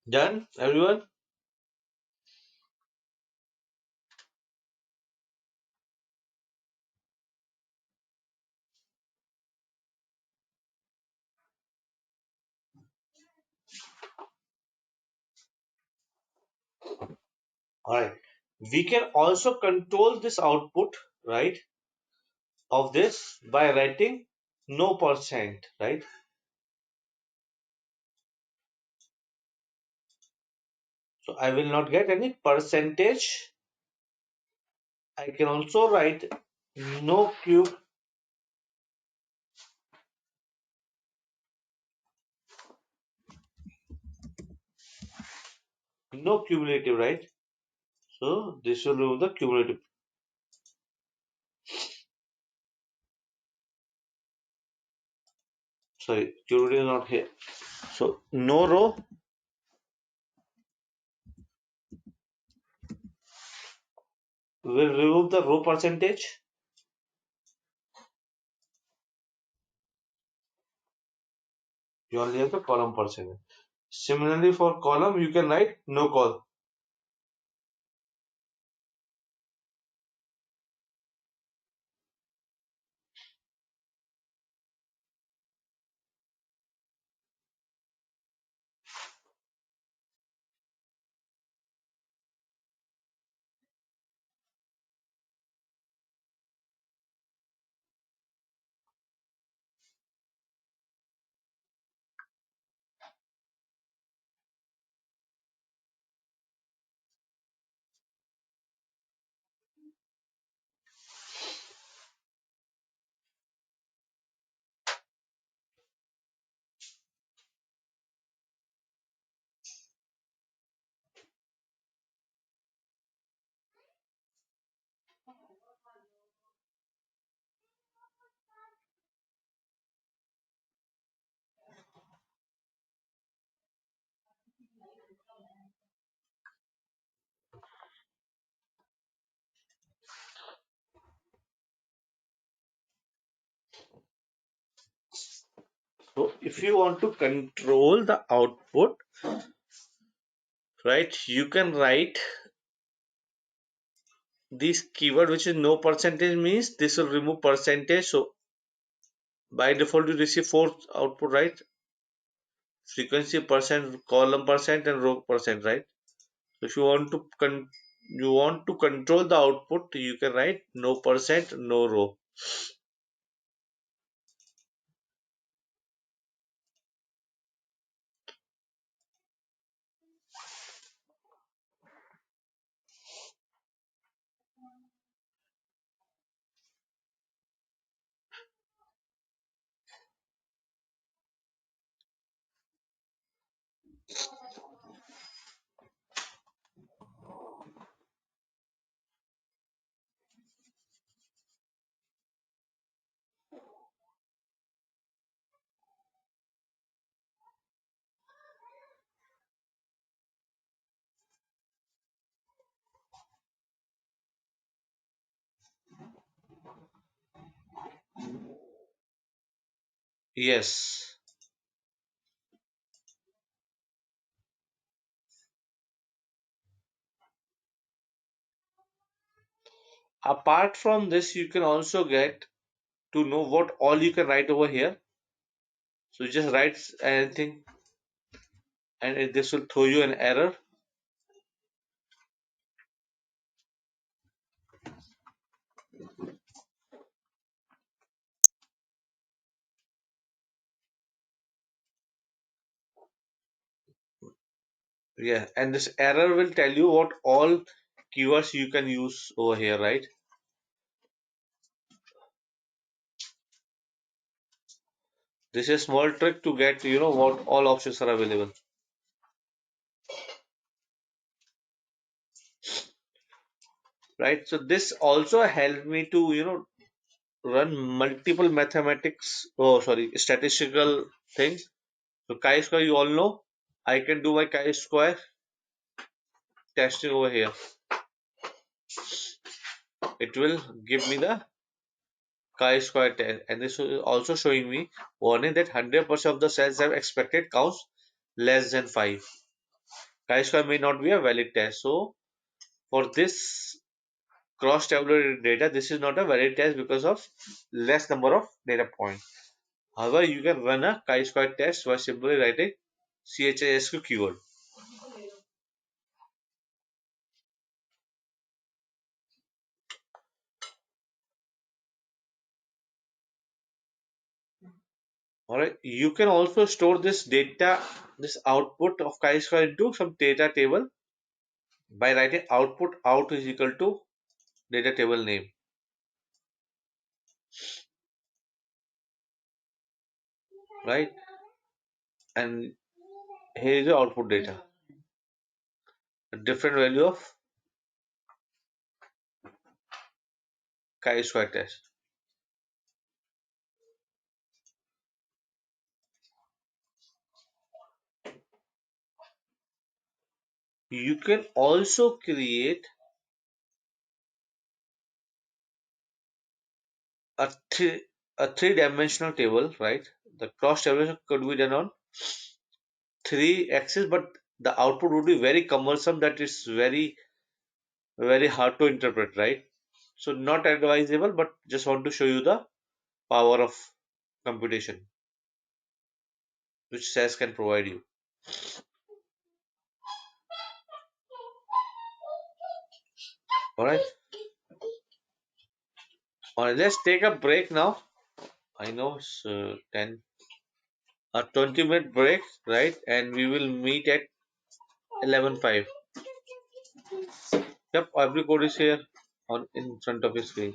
Done, everyone? Alright. We can also control this output, right, of this by writing no percent, right? So I will not get any percentage. I can also write no cube, no cumulative, right? So this will remove the cumulative. Sorry, cumulative is not here. So no row will remove the row percentage. You only have the column percentage. Similarly, for column, you can write no col. So if you want to control the output, right, you can write this keyword which is no percentage means this will remove percentage. So by default you receive four output, right? Frequency percent, column percent, and row percent, right? So if you want to control the output, you can write no percent, no row. Yes. Apart from this, you can also get to know what all you can write over here. So you just write anything and this will throw you an error. Yeah, and this error will tell you what all keywords you can use over here, right? This is a small trick to get, what all options are available. right? So this also helped me to, run multiple mathematics, oh sorry, statistical things. So chi-square, you all know, I can do my chi-square testing over here. It will give me the chi-square test, and this is also showing me warning that 100% of the cells have expected counts less than 5. Chi-square may not be a valid test. So for this cross-tabulated data, this is not a valid test because of less number of data points. However, you can run a chi-square test by simply writing CHISQ keyword. Alright, you can also store this data, this output of chi-square into some data table by writing output out is equal to data table name, right? And here is the output data, a different value of chi-square test. You can also create a three-dimensional table, right? The cross tabulation could be done on three axes, but the output would be very cumbersome that it's very hard to interpret, right? So not advisable, but just want to show you the power of computation which SAS can provide you. All right, let's take a break now. I know it's 10 a 20-minute break, right? And we will meet at 11:05. Yep, every code is here on in front of your screen.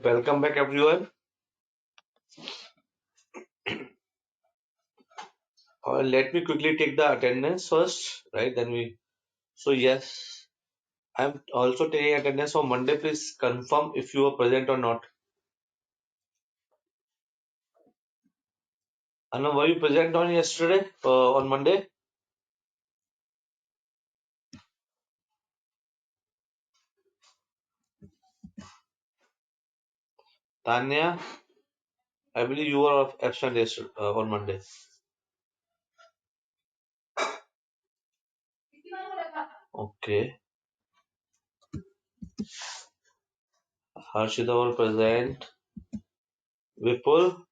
Welcome back, everyone. Let me quickly take the attendance first, right? Then we. So yes, I'm also taking attendance for Monday. Please confirm if you are present or not. Anna, were you present on yesterday? On Monday? Tanya, I believe you were absent yesterday, on Monday. Okay. Harshita were present. Vipul,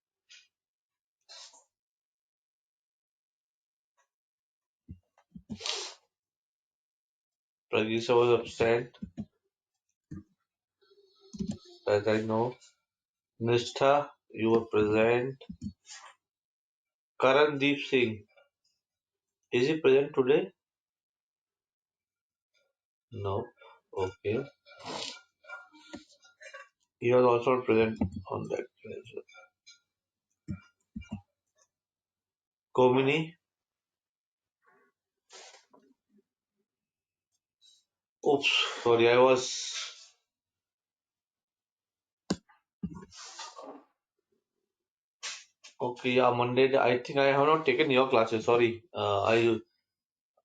Pragisha was absent, as I know. Nishtha, you were present. Karandeep Singh, is he present today? No. Okay. He was also present on that day as well. Komini, oops, sorry, I was. Okay, yeah, Monday. I think I have not taken your classes. Sorry. I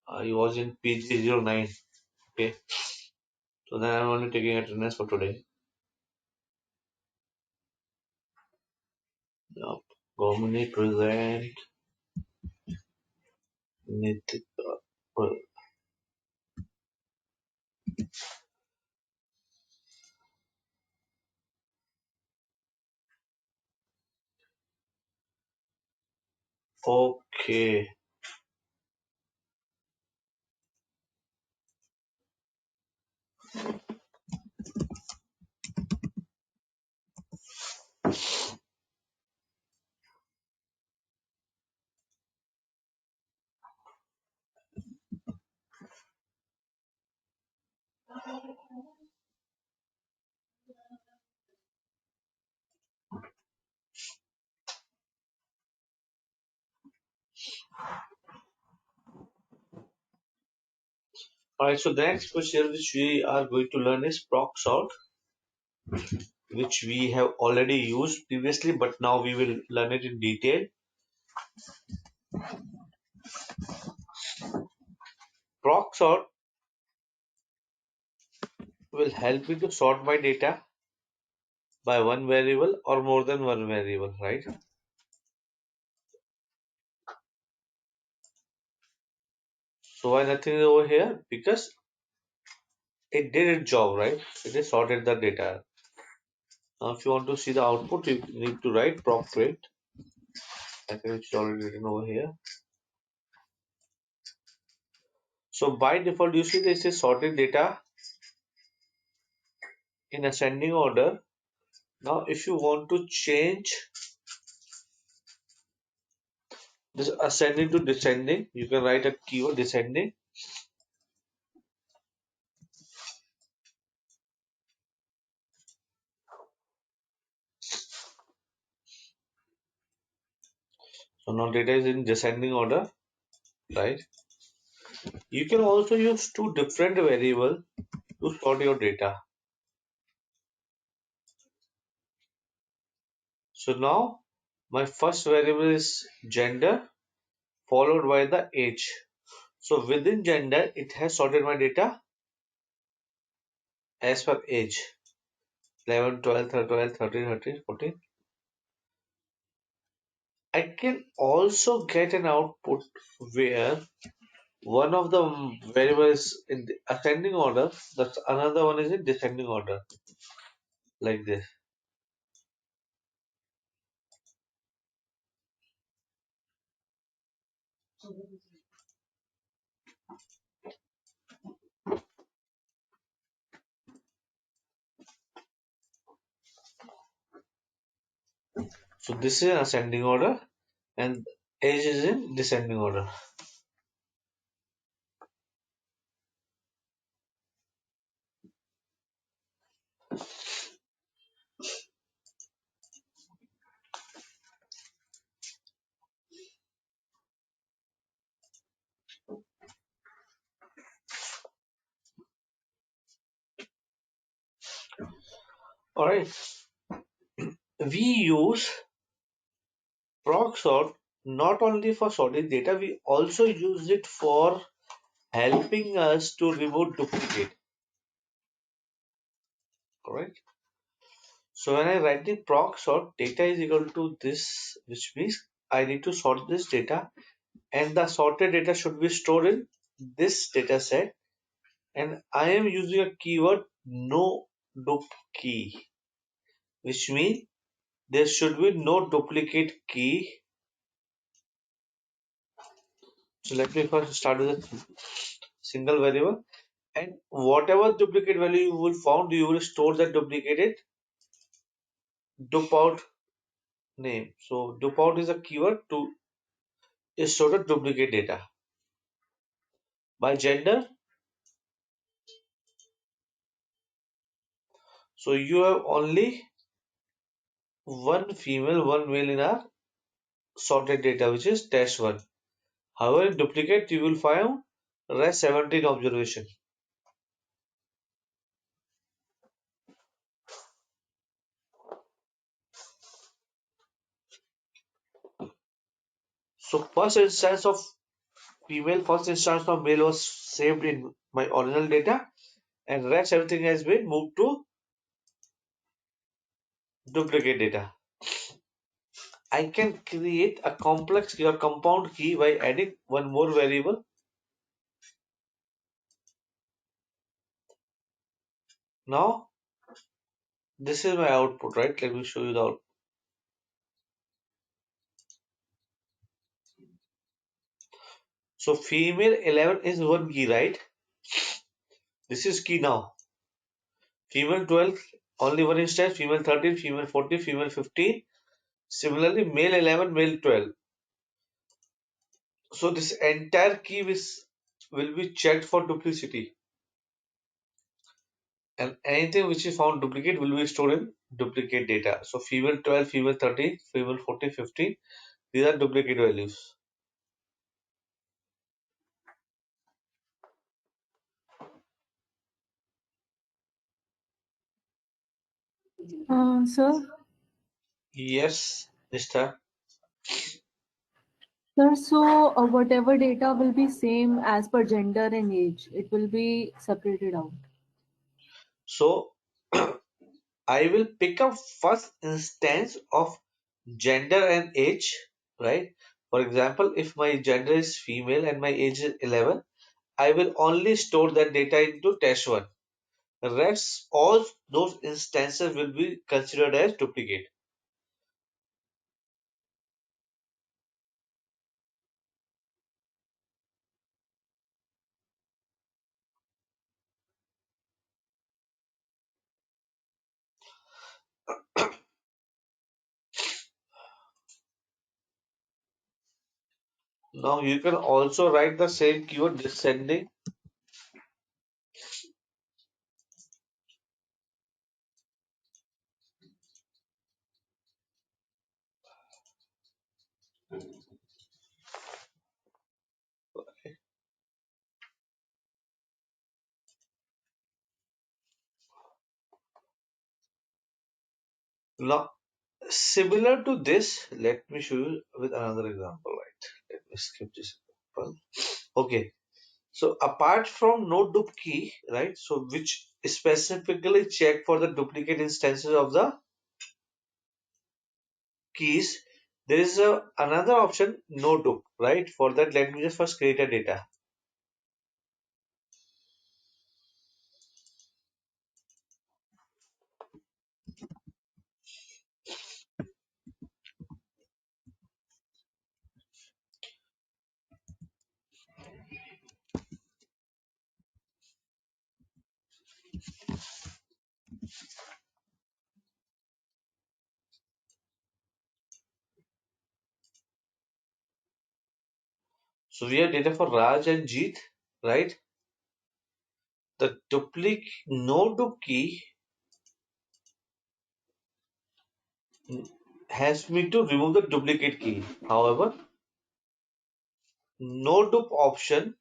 was in PGA09. Okay. So then I'm only taking attendance for today. Yeah. Komini present. Nitika. Okay. Alright, so the next question which we are going to learn is proc sort, which we have already used previously, but now we will learn it in detail. Proc sort will help you to sort by data by one variable or more than one variable, right? So why nothing is over here? Because it did its job, right? It has sorted the data. Now if you want to see the output, you need to write proc rate. I think it's already written over here. So by default, you see this is sorted data in ascending order. Now if you want to change this ascending to descending, you can write a keyword descending. So now data is in descending order, right? You can also use two different variables to sort your data. So now my first variable is gender followed by the age. So within gender, it has sorted my data as per age 11, 12, 13, 13, 14. I can also get an output where one of the variables in the ascending order, that's another one is in descending order, like this. So this is in ascending order and age is in descending order. Alright, we use proc sort not only for sorting data, we also use it for helping us to remove duplicate. Correct. So when I write the proc sort, data is equal to this, which means I need to sort this data, and the sorted data should be stored in this data set. And I am using a keyword no dup key, which means there should be no duplicate key. So let me first start with a single variable, and whatever duplicate value you will found, you will store that duplicated dup out name. So dup out is a keyword to store the duplicate data. By gender, so you have only one female, one male in our sorted data, which is test one. However, in duplicate, you will find rest 17 observation. So first instance of female, first instance of male was saved in my original data, and rest everything has been moved to duplicate data. I can create a complex key or compound key by adding one more variable. Now, this is my output, right? Let me show you the output. So female 11 is one key, right? This is key now. Female 12, only one instance. Female 13, female 14, female 15. Similarly, male 11, male 12. So this entire key will be checked for duplicity, and anything which is found duplicate will be stored in duplicate data. So female 12, female 13, female 14, 15. These are duplicate values. Sir, Yes, Mr. Sir, so whatever data will be same as per gender and age, it will be separated out. So I will pick up first instance of gender and age, right? For example, if my gender is female and my age is 11, I will only store that data into test one. Rest all those instances will be considered as duplicate. Now you can also write the same keyword descending. Now similar to this, let me show you with another example, right? Let me skip this example. Okay, so apart from no dup key, right? So which specifically check for the duplicate instances of the keys, there is another option no dup, right? For that, let me just first create a data. So we have data for Raj and Jeet, right? The duplicate no dup key has me to remove the duplicate key. However, no dup option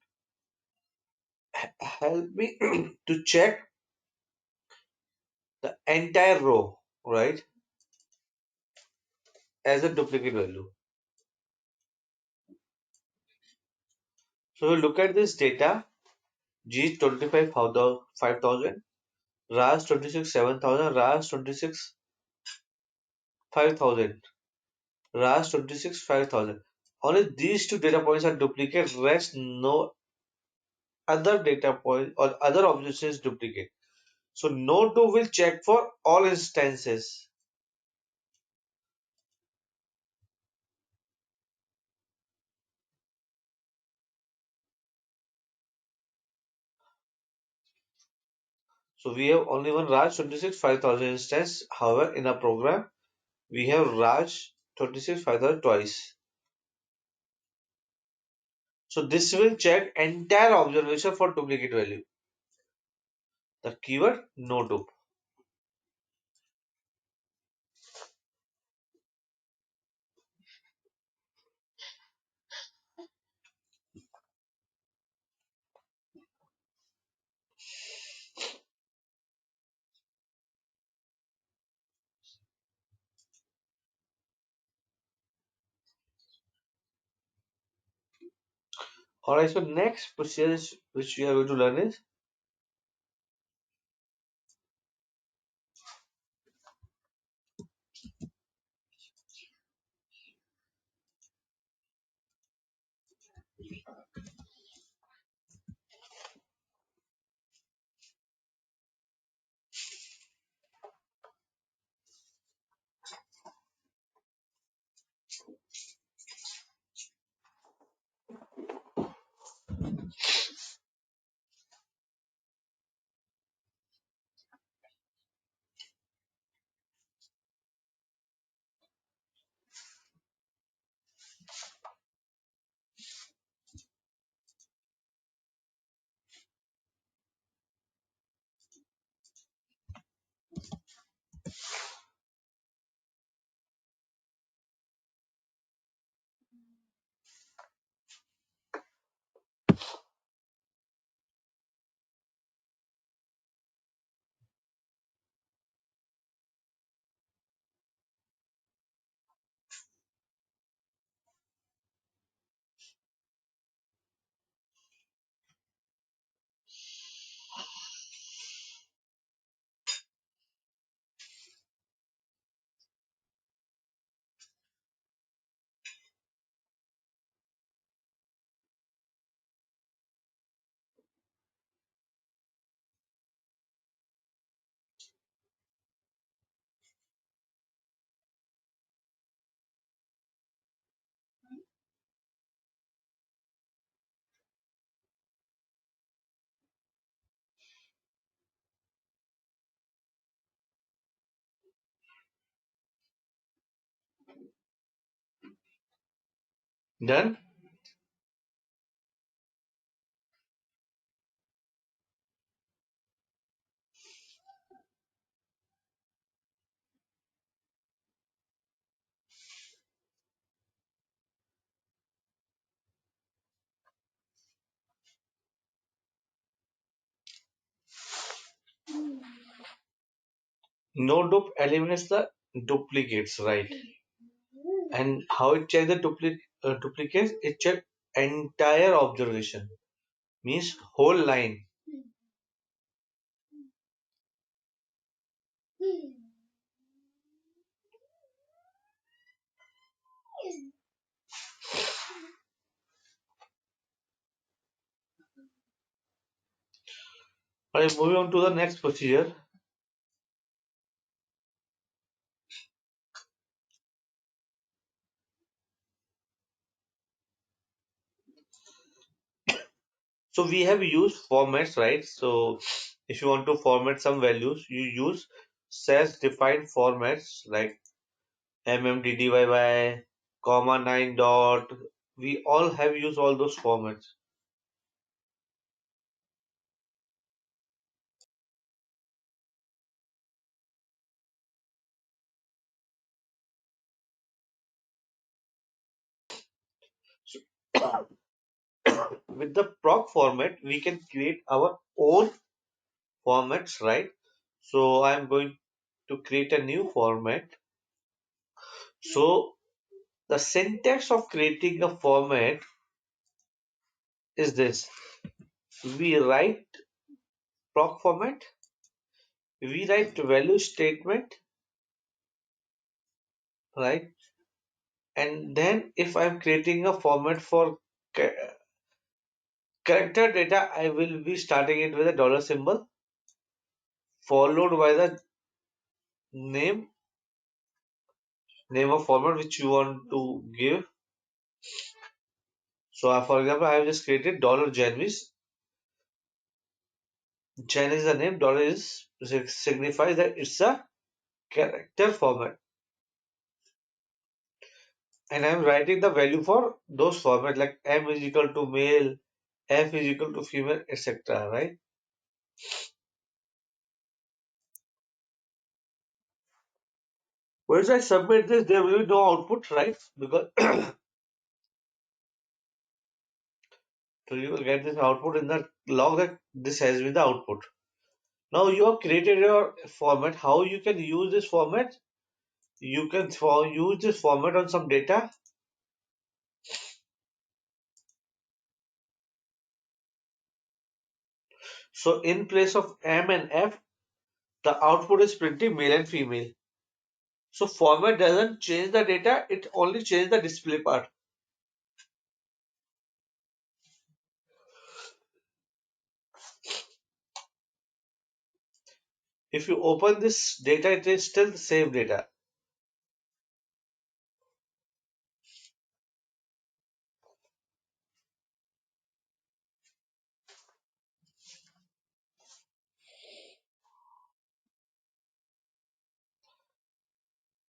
help me to check the entire row, right, as a duplicate value. So we look at this data. G 25 5,000, Raj 26 7,000, Raj 26 5,000, Raj 26 5,000. Only these two data points are duplicate. Rest no other data point or other observation is duplicate. So no do will check for all instances. So we have only one Raj 26 5,000 instance. However, in a program we have Raj 26 5,000 twice. So this will check entire observation for duplicate value. The keyword no dupe. Alright, so next procedure which we are going to learn is done. No dupe eliminates the duplicates, right? And how it check the duplicates? It check entire observation, means whole line. Alright, moving on to the next procedure. So we have used formats, right? So if you want to format some values, you use SAS defined formats like mmddyy, comma 9 dot. We all have used all those formats. With the proc format, we can create our own formats, right? So I'm going to create a new format. So the syntax of creating a format is this. We write proc format, we write value statement, right? And then if I'm creating a format for character data, I will be starting it with a dollar symbol, followed by the name, name of format which you want to give. So for example, I have just created dollar $Jan is the name, dollar is signifies that it's a character format, and I'm writing the value for those format like M is equal to male, F is equal to female, etc. Right? Once I submit this, there will be no output, right? Because so you will get this output in the log that this has been the output. Now you have created your format. How you can use this format? You can use this format on some data. So in place of M and F, the output is printing male and female. So format doesn't change the data, it only changes the display part. If you open this data, it is still the same data.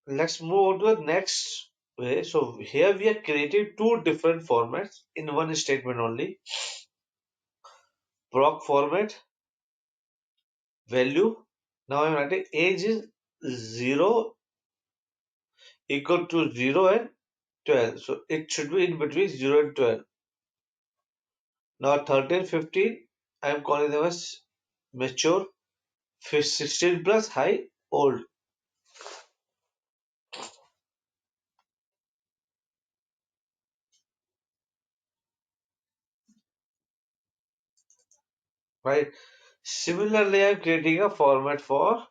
Let's move on to the next way. So here we are creating two different formats in one statement only. Proc format, value. Now I'm writing age is 0 equal to 0 and 12. So it should be in between 0 and 12. Now 13, 15, I'm calling them as mature. 16 plus high, old. Right. Similarly, I'm creating a format for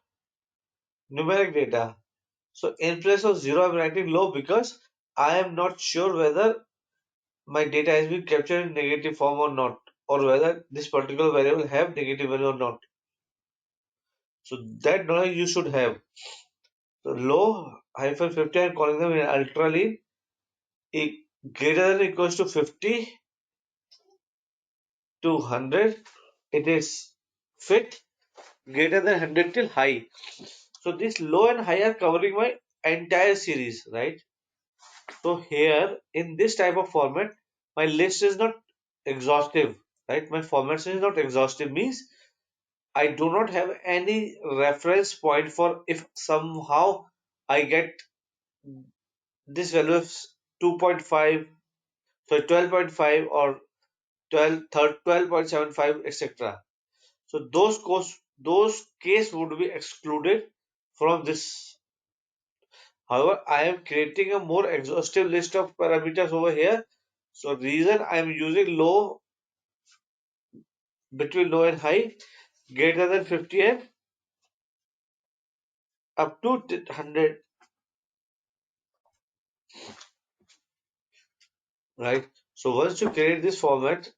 numeric data. So in place of 0, I'm writing low because I am not sure whether my data has been captured in negative form or not, or whether this particular variable have negative value or not. So that knowledge you should have. So low hyphen 50, I'm calling them in ultra lean, greater than or equals to 50 to 100. It is fit, greater than 100 till high. So this low and high are covering my entire series, right? So here in this type of format, my list is not exhaustive, right? My format is not exhaustive means I do not have any reference point for if somehow I get this value of 2.5, so 12.5 or 12.75, etc. So those case would be excluded from this. However, I am creating a more exhaustive list of parameters over here. So reason I am using low, between low and high, greater than 50 and up to 100, right? So once you create this format,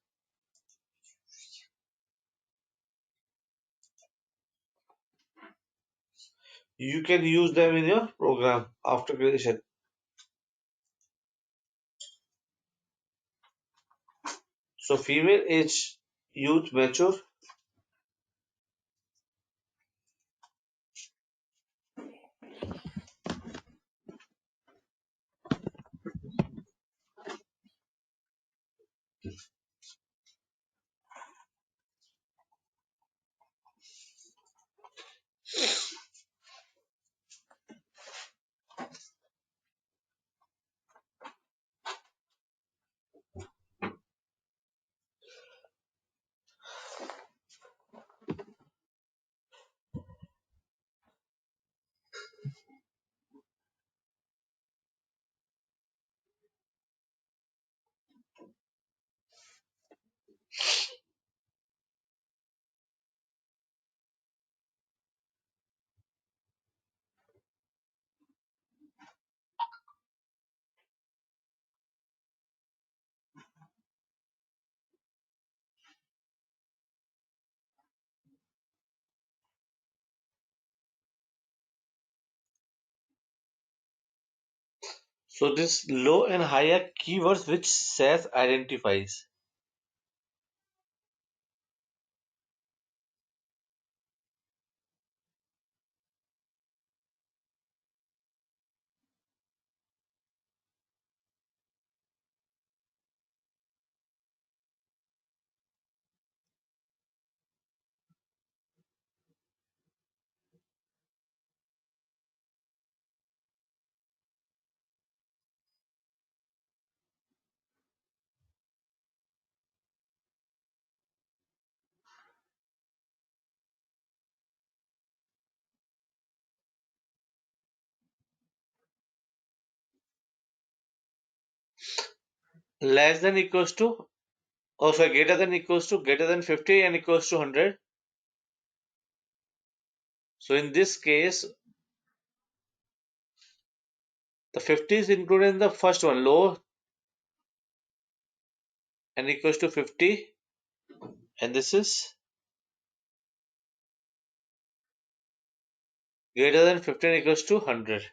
you can use them in your program after creation. So female age, youth, mature. So this low and high are keywords which SAS identifies. Less than equals to, oh sorry, greater than equals to, greater than 50 and equals to 100. So in this case, the 50 is included in the first one, low and equals to 50, and this is greater than 50 and equals to 100.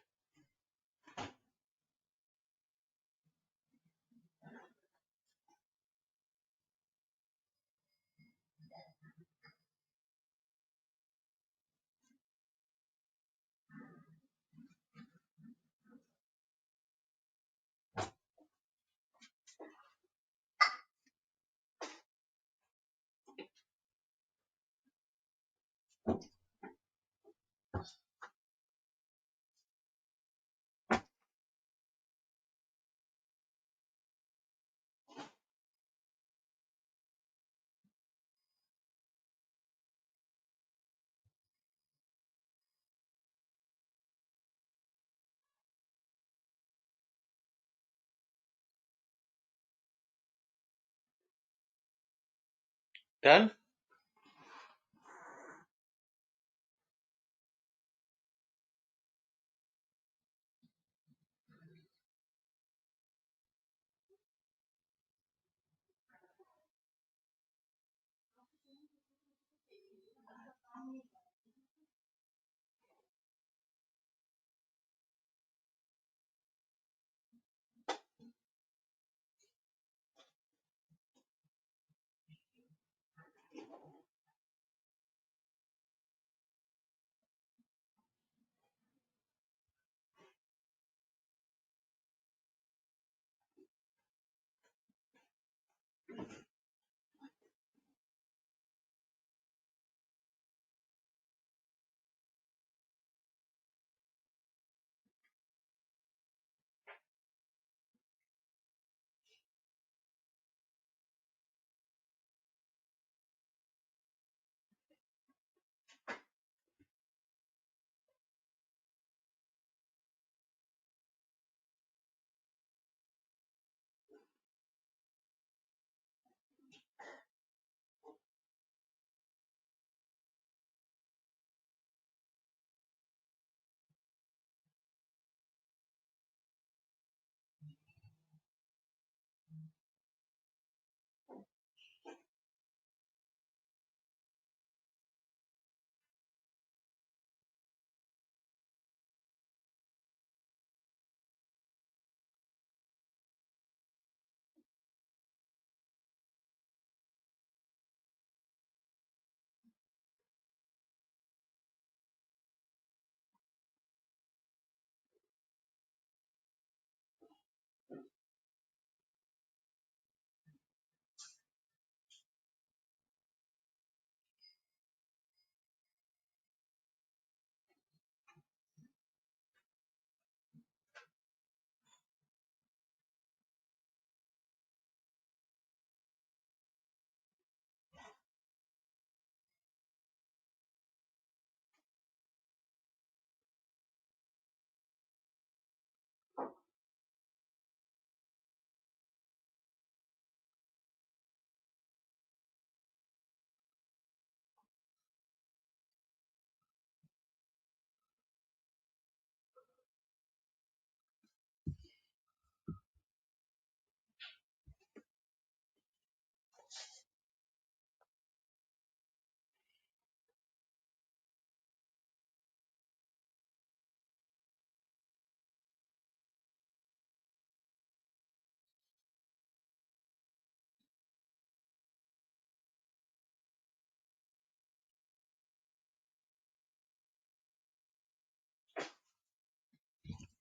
Done?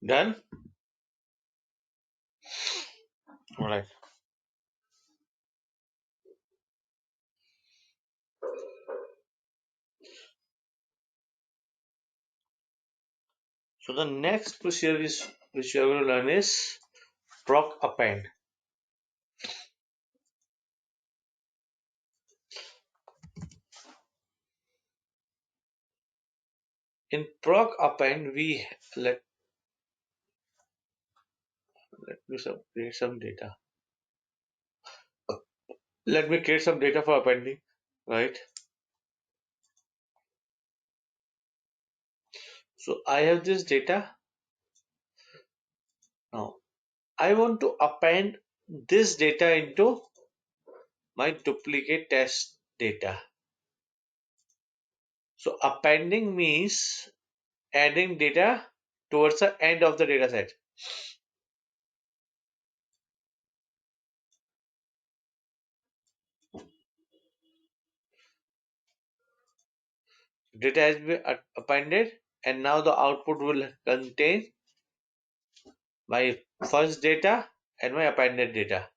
Done. All right. So the next procedure is which you are going to learn is proc append. In proc append, we let me create some data. Let me create some data for appending, right? So I have this data. Now I want to append this data into my duplicate test data. So appending means adding data towards the end of the data set. Data has been appended, and now the output will contain my first data and my appended data.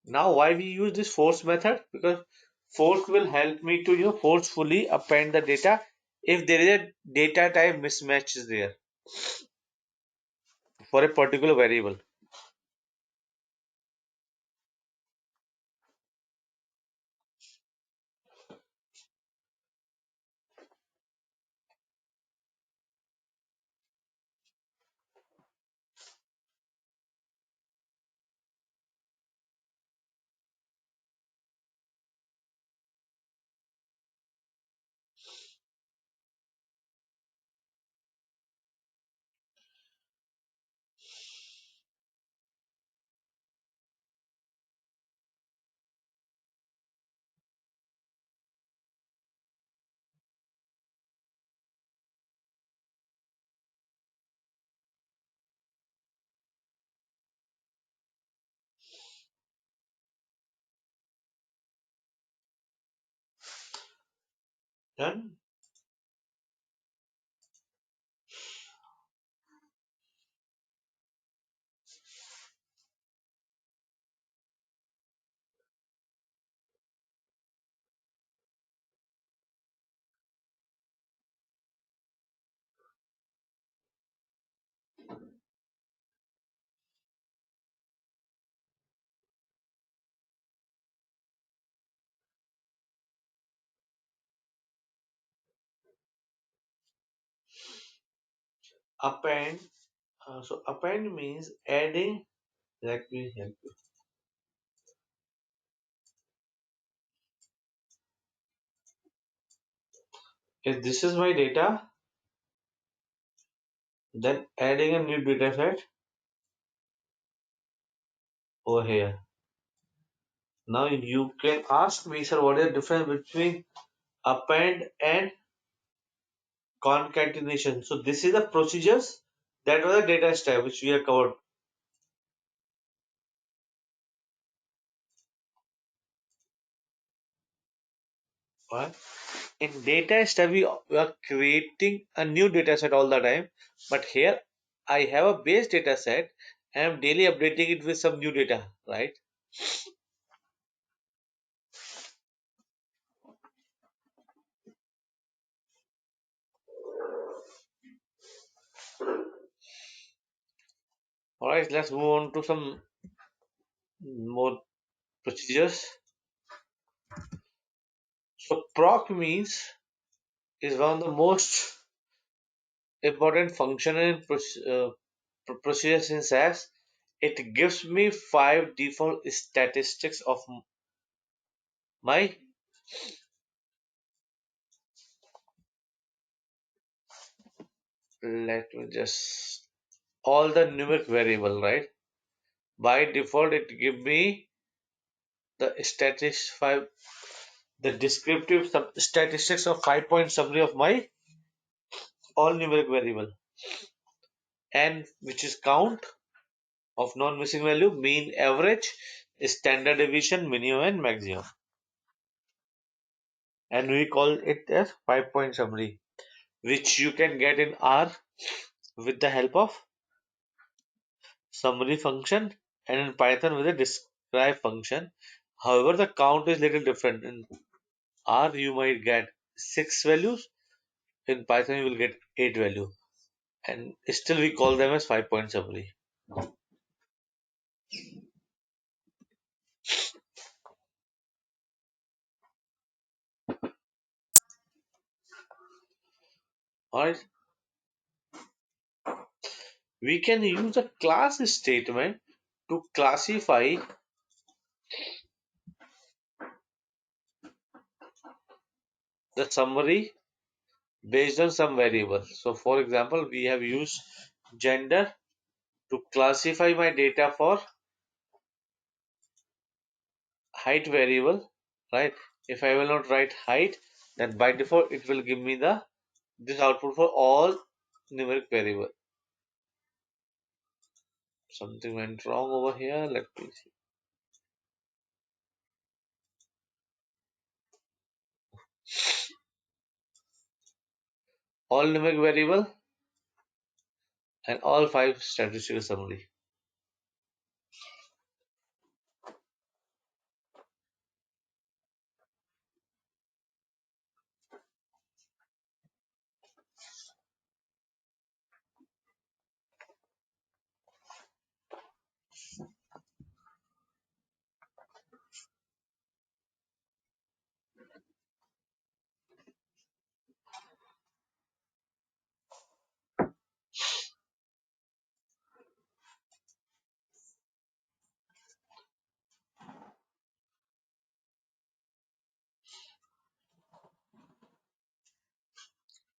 Now why we use this force method? Because force will help me to forcefully append the data if there is a data type mismatch is there for a particular variable. Done. Append. So append means adding. Let me help you. If this is my data, then adding a new data set over here. Now you can ask me, sir, what is the difference between append and concatenation? So this is the procedures that was the data step which we have covered. Right? In data step, we are creating a new data set all the time, but here I have a base data set and I'm daily updating it with some new data, right? All right, let's move on to some more procedures. So proc means is one of the most important function in procedures in SAS. It gives me 5 default statistics of my, let me just, all the numeric variable, right? By default, it give me the statistics 5, the descriptive statistics of 5 point summary of my all numeric variable, and which is count of non-missing value, mean, average, standard deviation, minimum and maximum, and we call it as 5 point summary. which you can get in R with the help of summary function and in Python with a describe function. However, the count is little different. In R, you might get 6 values. In Python, you will get 8 value. And still we call them as 5-point summary. Alright, we can use a class statement to classify the summary based on some variable. So for example, we have used gender to classify my data for height variable, right? If I will not write height, then by default it will give me the this output for all numeric variable. Something went wrong over here. Let me see. All numeric variable and all 5 statistical summary.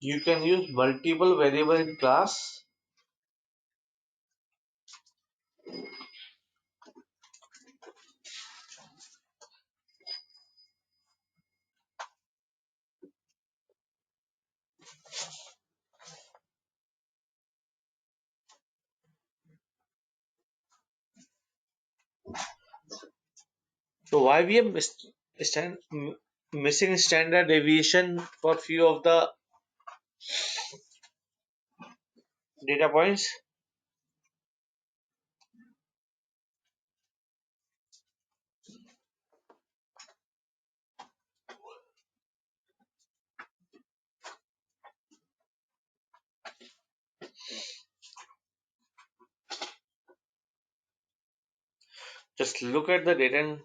You can use multiple variable in class. So why we are stand, missing standard deviation for few of the data points? Just look at the data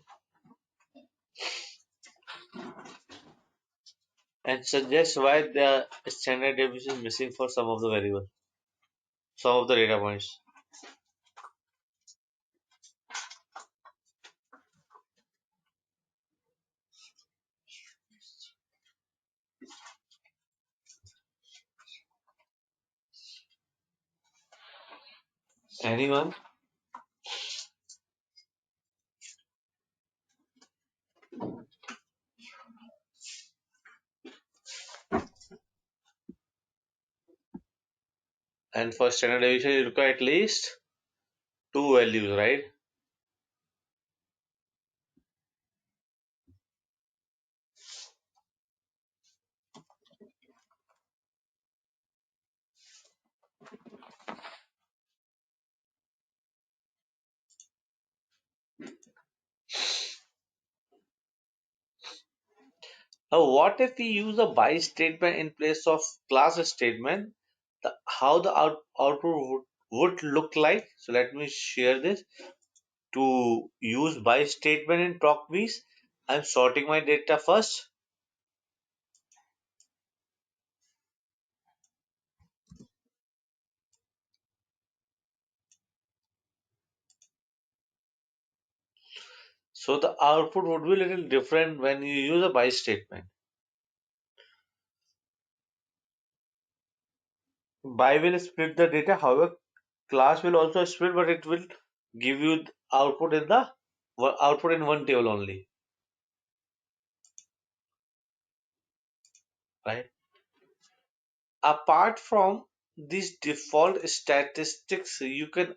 and suggest why the standard deviation is missing for some of the variable, some of the data points. Anyone? And for standard deviation, you require at least 2 values, right? Now, what if we use a by statement in place of class statement? How the output would look like? So let me share this. To use by statement in ProcBees, I'm sorting my data first. So the output would be a little different when you use a by statement. By will split the data, however, class will also split, but it will give you output in the output in one table only, right? Apart from these default statistics, you can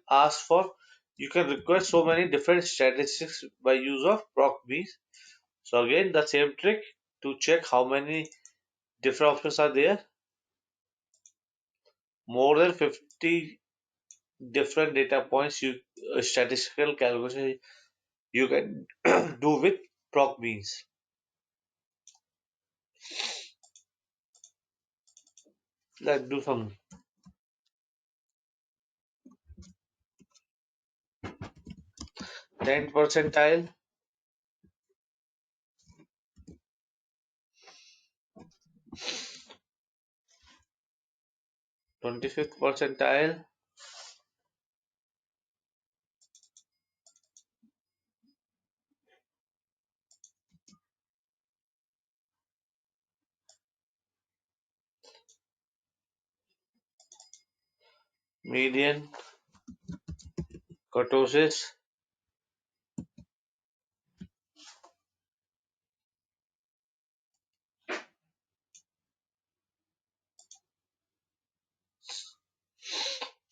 request so many different statistics by use of ProcBees. So again, the same trick to check how many different options are there. more than 50 different data points, you statistical calculation you can do with proc means. Let's do some 10th percentile, 25th percentile, median, kurtosis.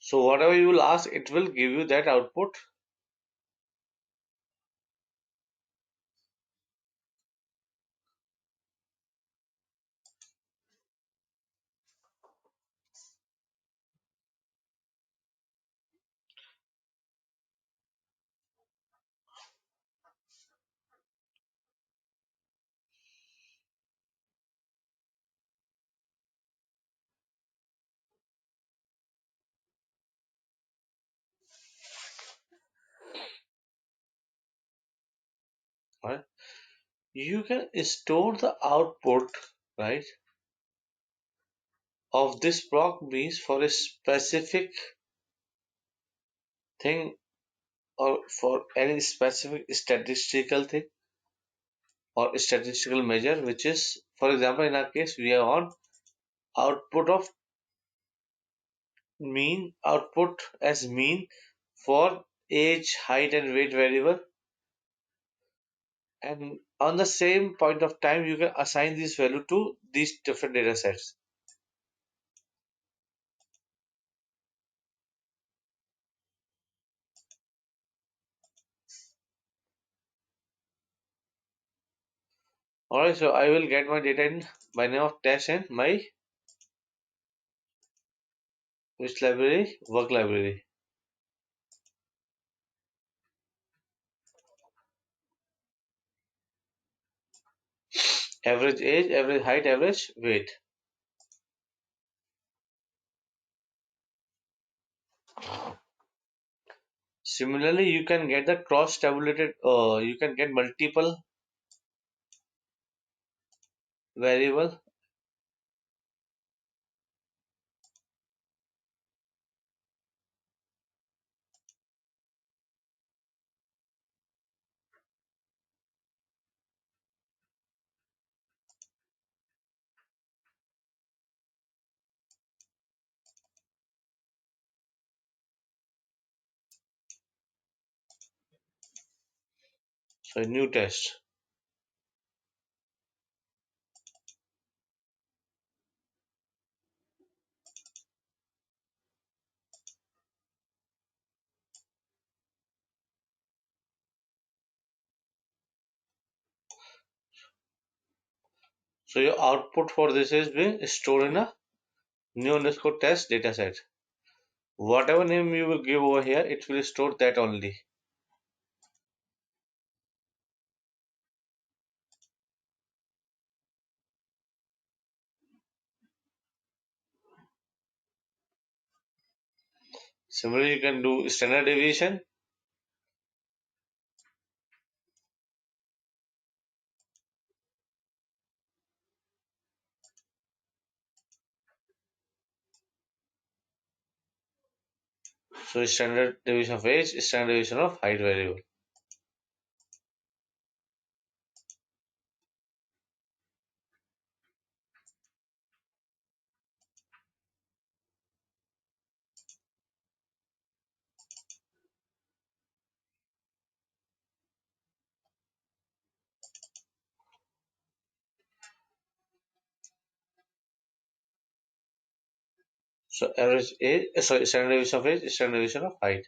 So whatever you will ask, it will give you that output. Right? You can store the output, right, of this proc means for a specific thing or for any specific statistical thing or statistical measure, which is, for example, in our case, we are on output of mean output as mean for age, height, and weight variable. And on the same point of time, you can assign this value to these different data sets. Alright, so I will get my data in by name of test and my which library? Work library. Average age, average height, average weight. Similarly, you can get the cross tabulated, you can get multiple variable. So new test. So your output for this is being stored in a new underscore test dataset. Whatever name you will give over here, it will store that only. Similarly, you can do standard deviation. So standard deviation of age, standard deviation of height variable. So average age, sorry, standard deviation of age, standard deviation of height.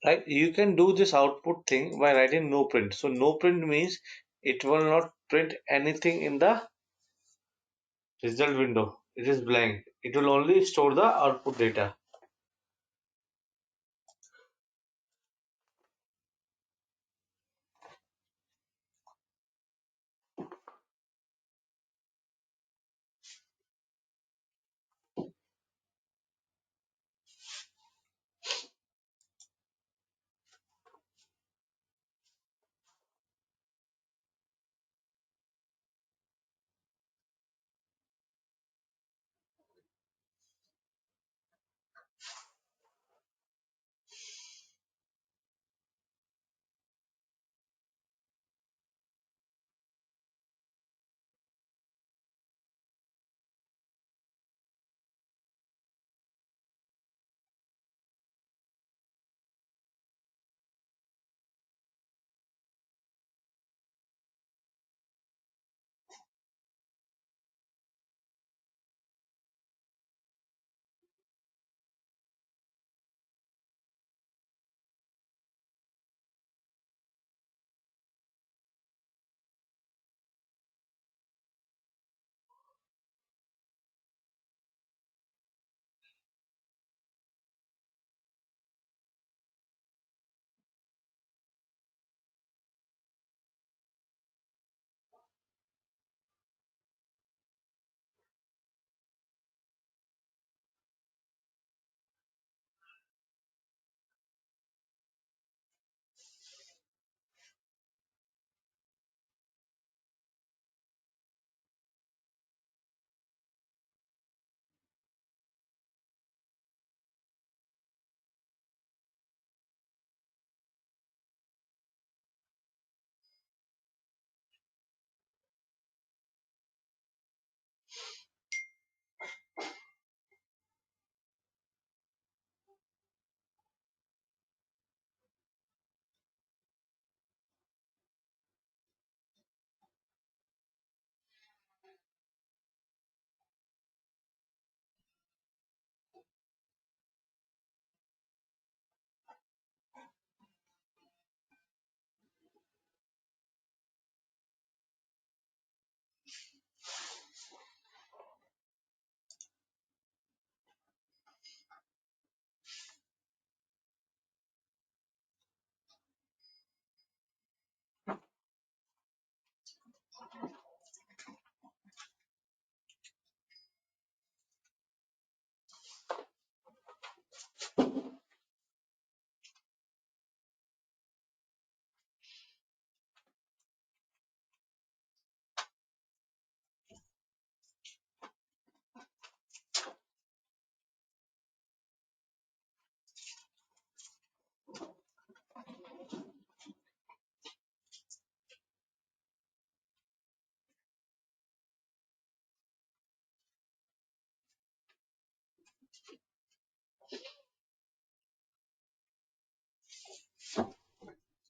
right? You can do this output thing by writing no print. So no print means it will not print anything in the result window. It is blank. It will only store the output data.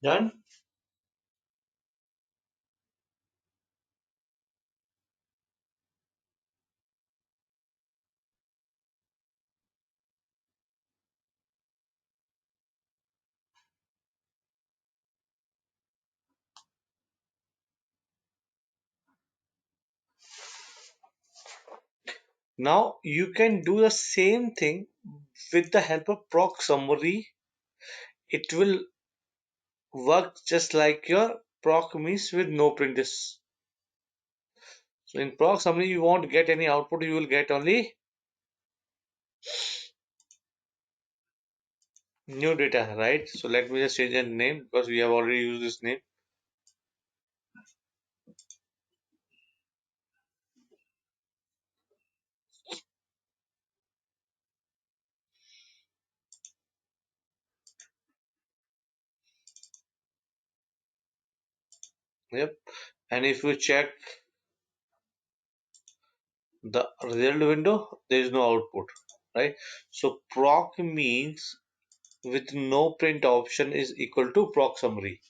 Done? Now you can do the same thing with the help of proc summary. It will work just like your proc means with no print is. So in proc summary you won't get any output, you will get only new data, right? So let me just change the name because we have already used this name. Yep. And if you check the result window, there is no output, right? So proc means with no print option is equal to proc summary.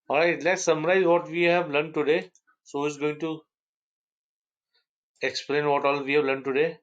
All right, let's summarize what we have learned today. So, who is going to explain what all we have learned today?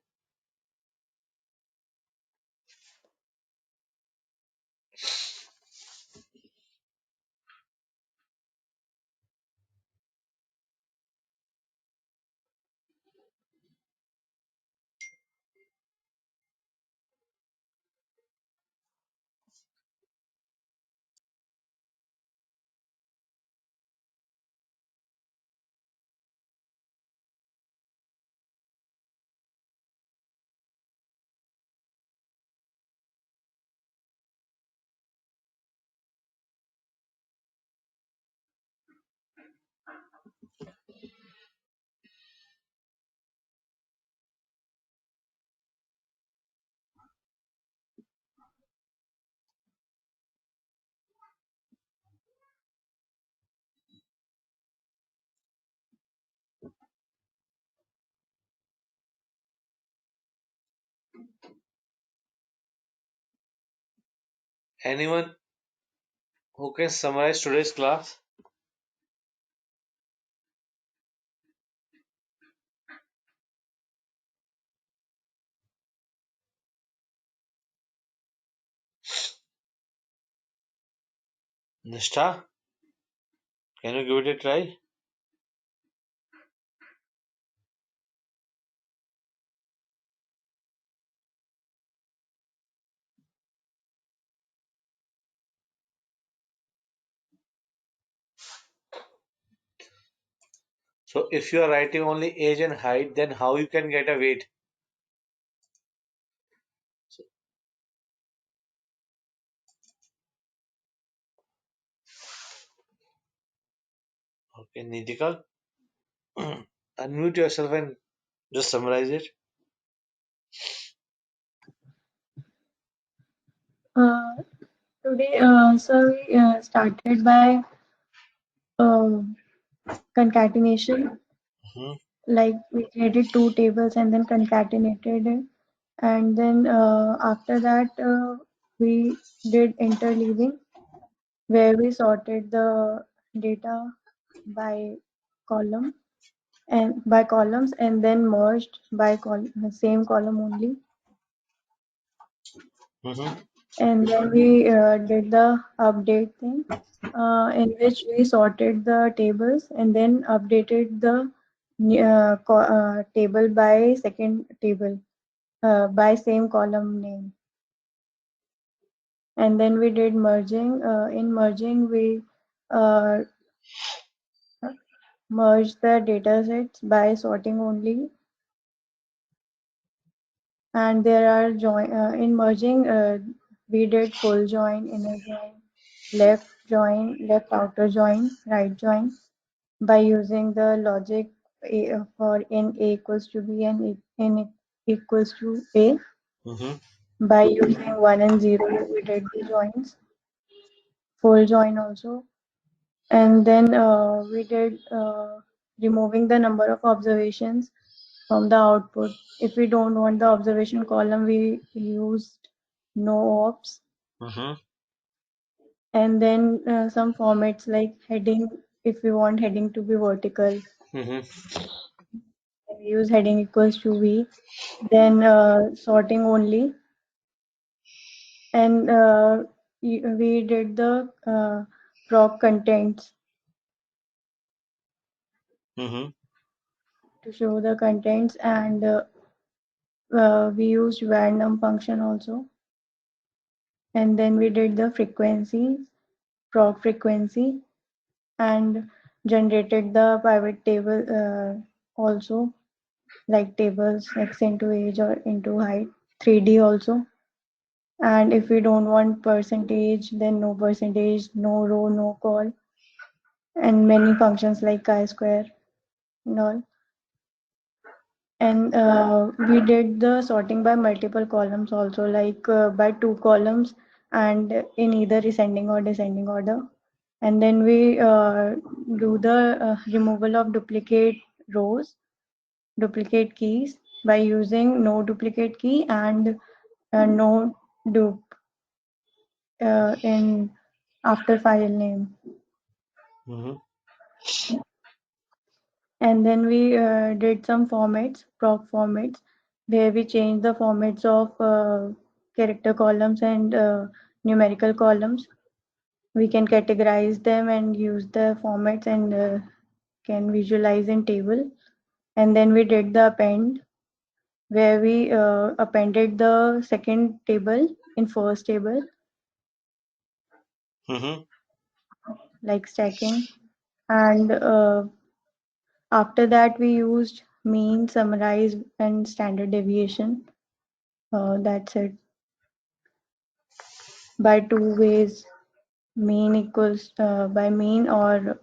Anyone who can summarize today's class? Nishta, can you give it a try? So, if you are writing only age and height, then how you can get a weight? So, okay, Nitika, unmute yourself and just summarize it. Uh, Today, so we started by uh, concatenation. Hmm. Like we created two tables and then concatenated it. And then after that, we did interleaving where we sorted the data by column and by columns and then merged by same column only. Hmm. And then we did the update thing in which we sorted the tables and then updated the table by second table by same column name. And then we did merging. In merging, we uh, merged the data sets by sorting only. And there are join in merging, we did full join, inner join, left outer join, right join by using the logic for in A equals to B and in equals to A. Hmm. By using 1 and 0, we did the joins, full join also. And then we did removing the number of observations from the output. If we don't want the observation column, we used no ops. Hmm. And then some formats like heading, if we want heading to be vertical, Hmm. we use heading equals to V. Then sorting only. And we did the proc contents Hmm. to show the contents. And we used random function also. And then we did the frequencies, proc frequency, and generated the pivot table also, like tables x into age or into height, 3D also. And if we don't want percentage, then no percentage, no row, no call, and many functions like chi-square and all. And we did the sorting by multiple columns also, like by two columns and in either ascending or descending order. And then we do the removal of duplicate rows, duplicate keys by using no duplicate key and no dupe in after file name. Mm-hmm. And then we did some formats, proc formats, where we changed the formats of character columns and numerical columns. We can categorize them and use the formats and can visualize in table. And then we did the append, where we appended the second table in first table, Mm-hmm. like stacking. And after that, we used mean, summarize, and standard deviation. That's it. By two ways, mean equals by mean or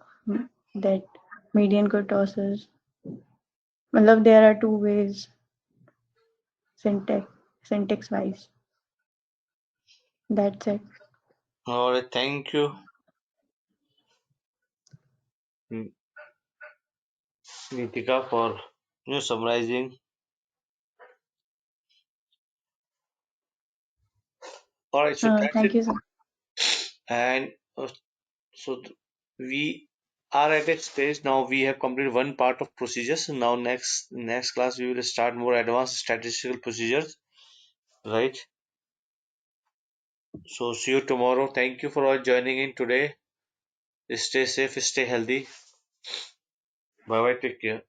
that median kurtosis. Matlab, there are two ways syntax wise. That's it. All right, thank you, Nitika, for summarizing. All right, so that's Thank it. you, sir. And so we are at a stage now. We have completed one part of procedures. Now next class we will start more advanced statistical procedures. Right. So see you tomorrow. Thank you for all joining in today. Stay safe, stay healthy. Bye bye. Take care.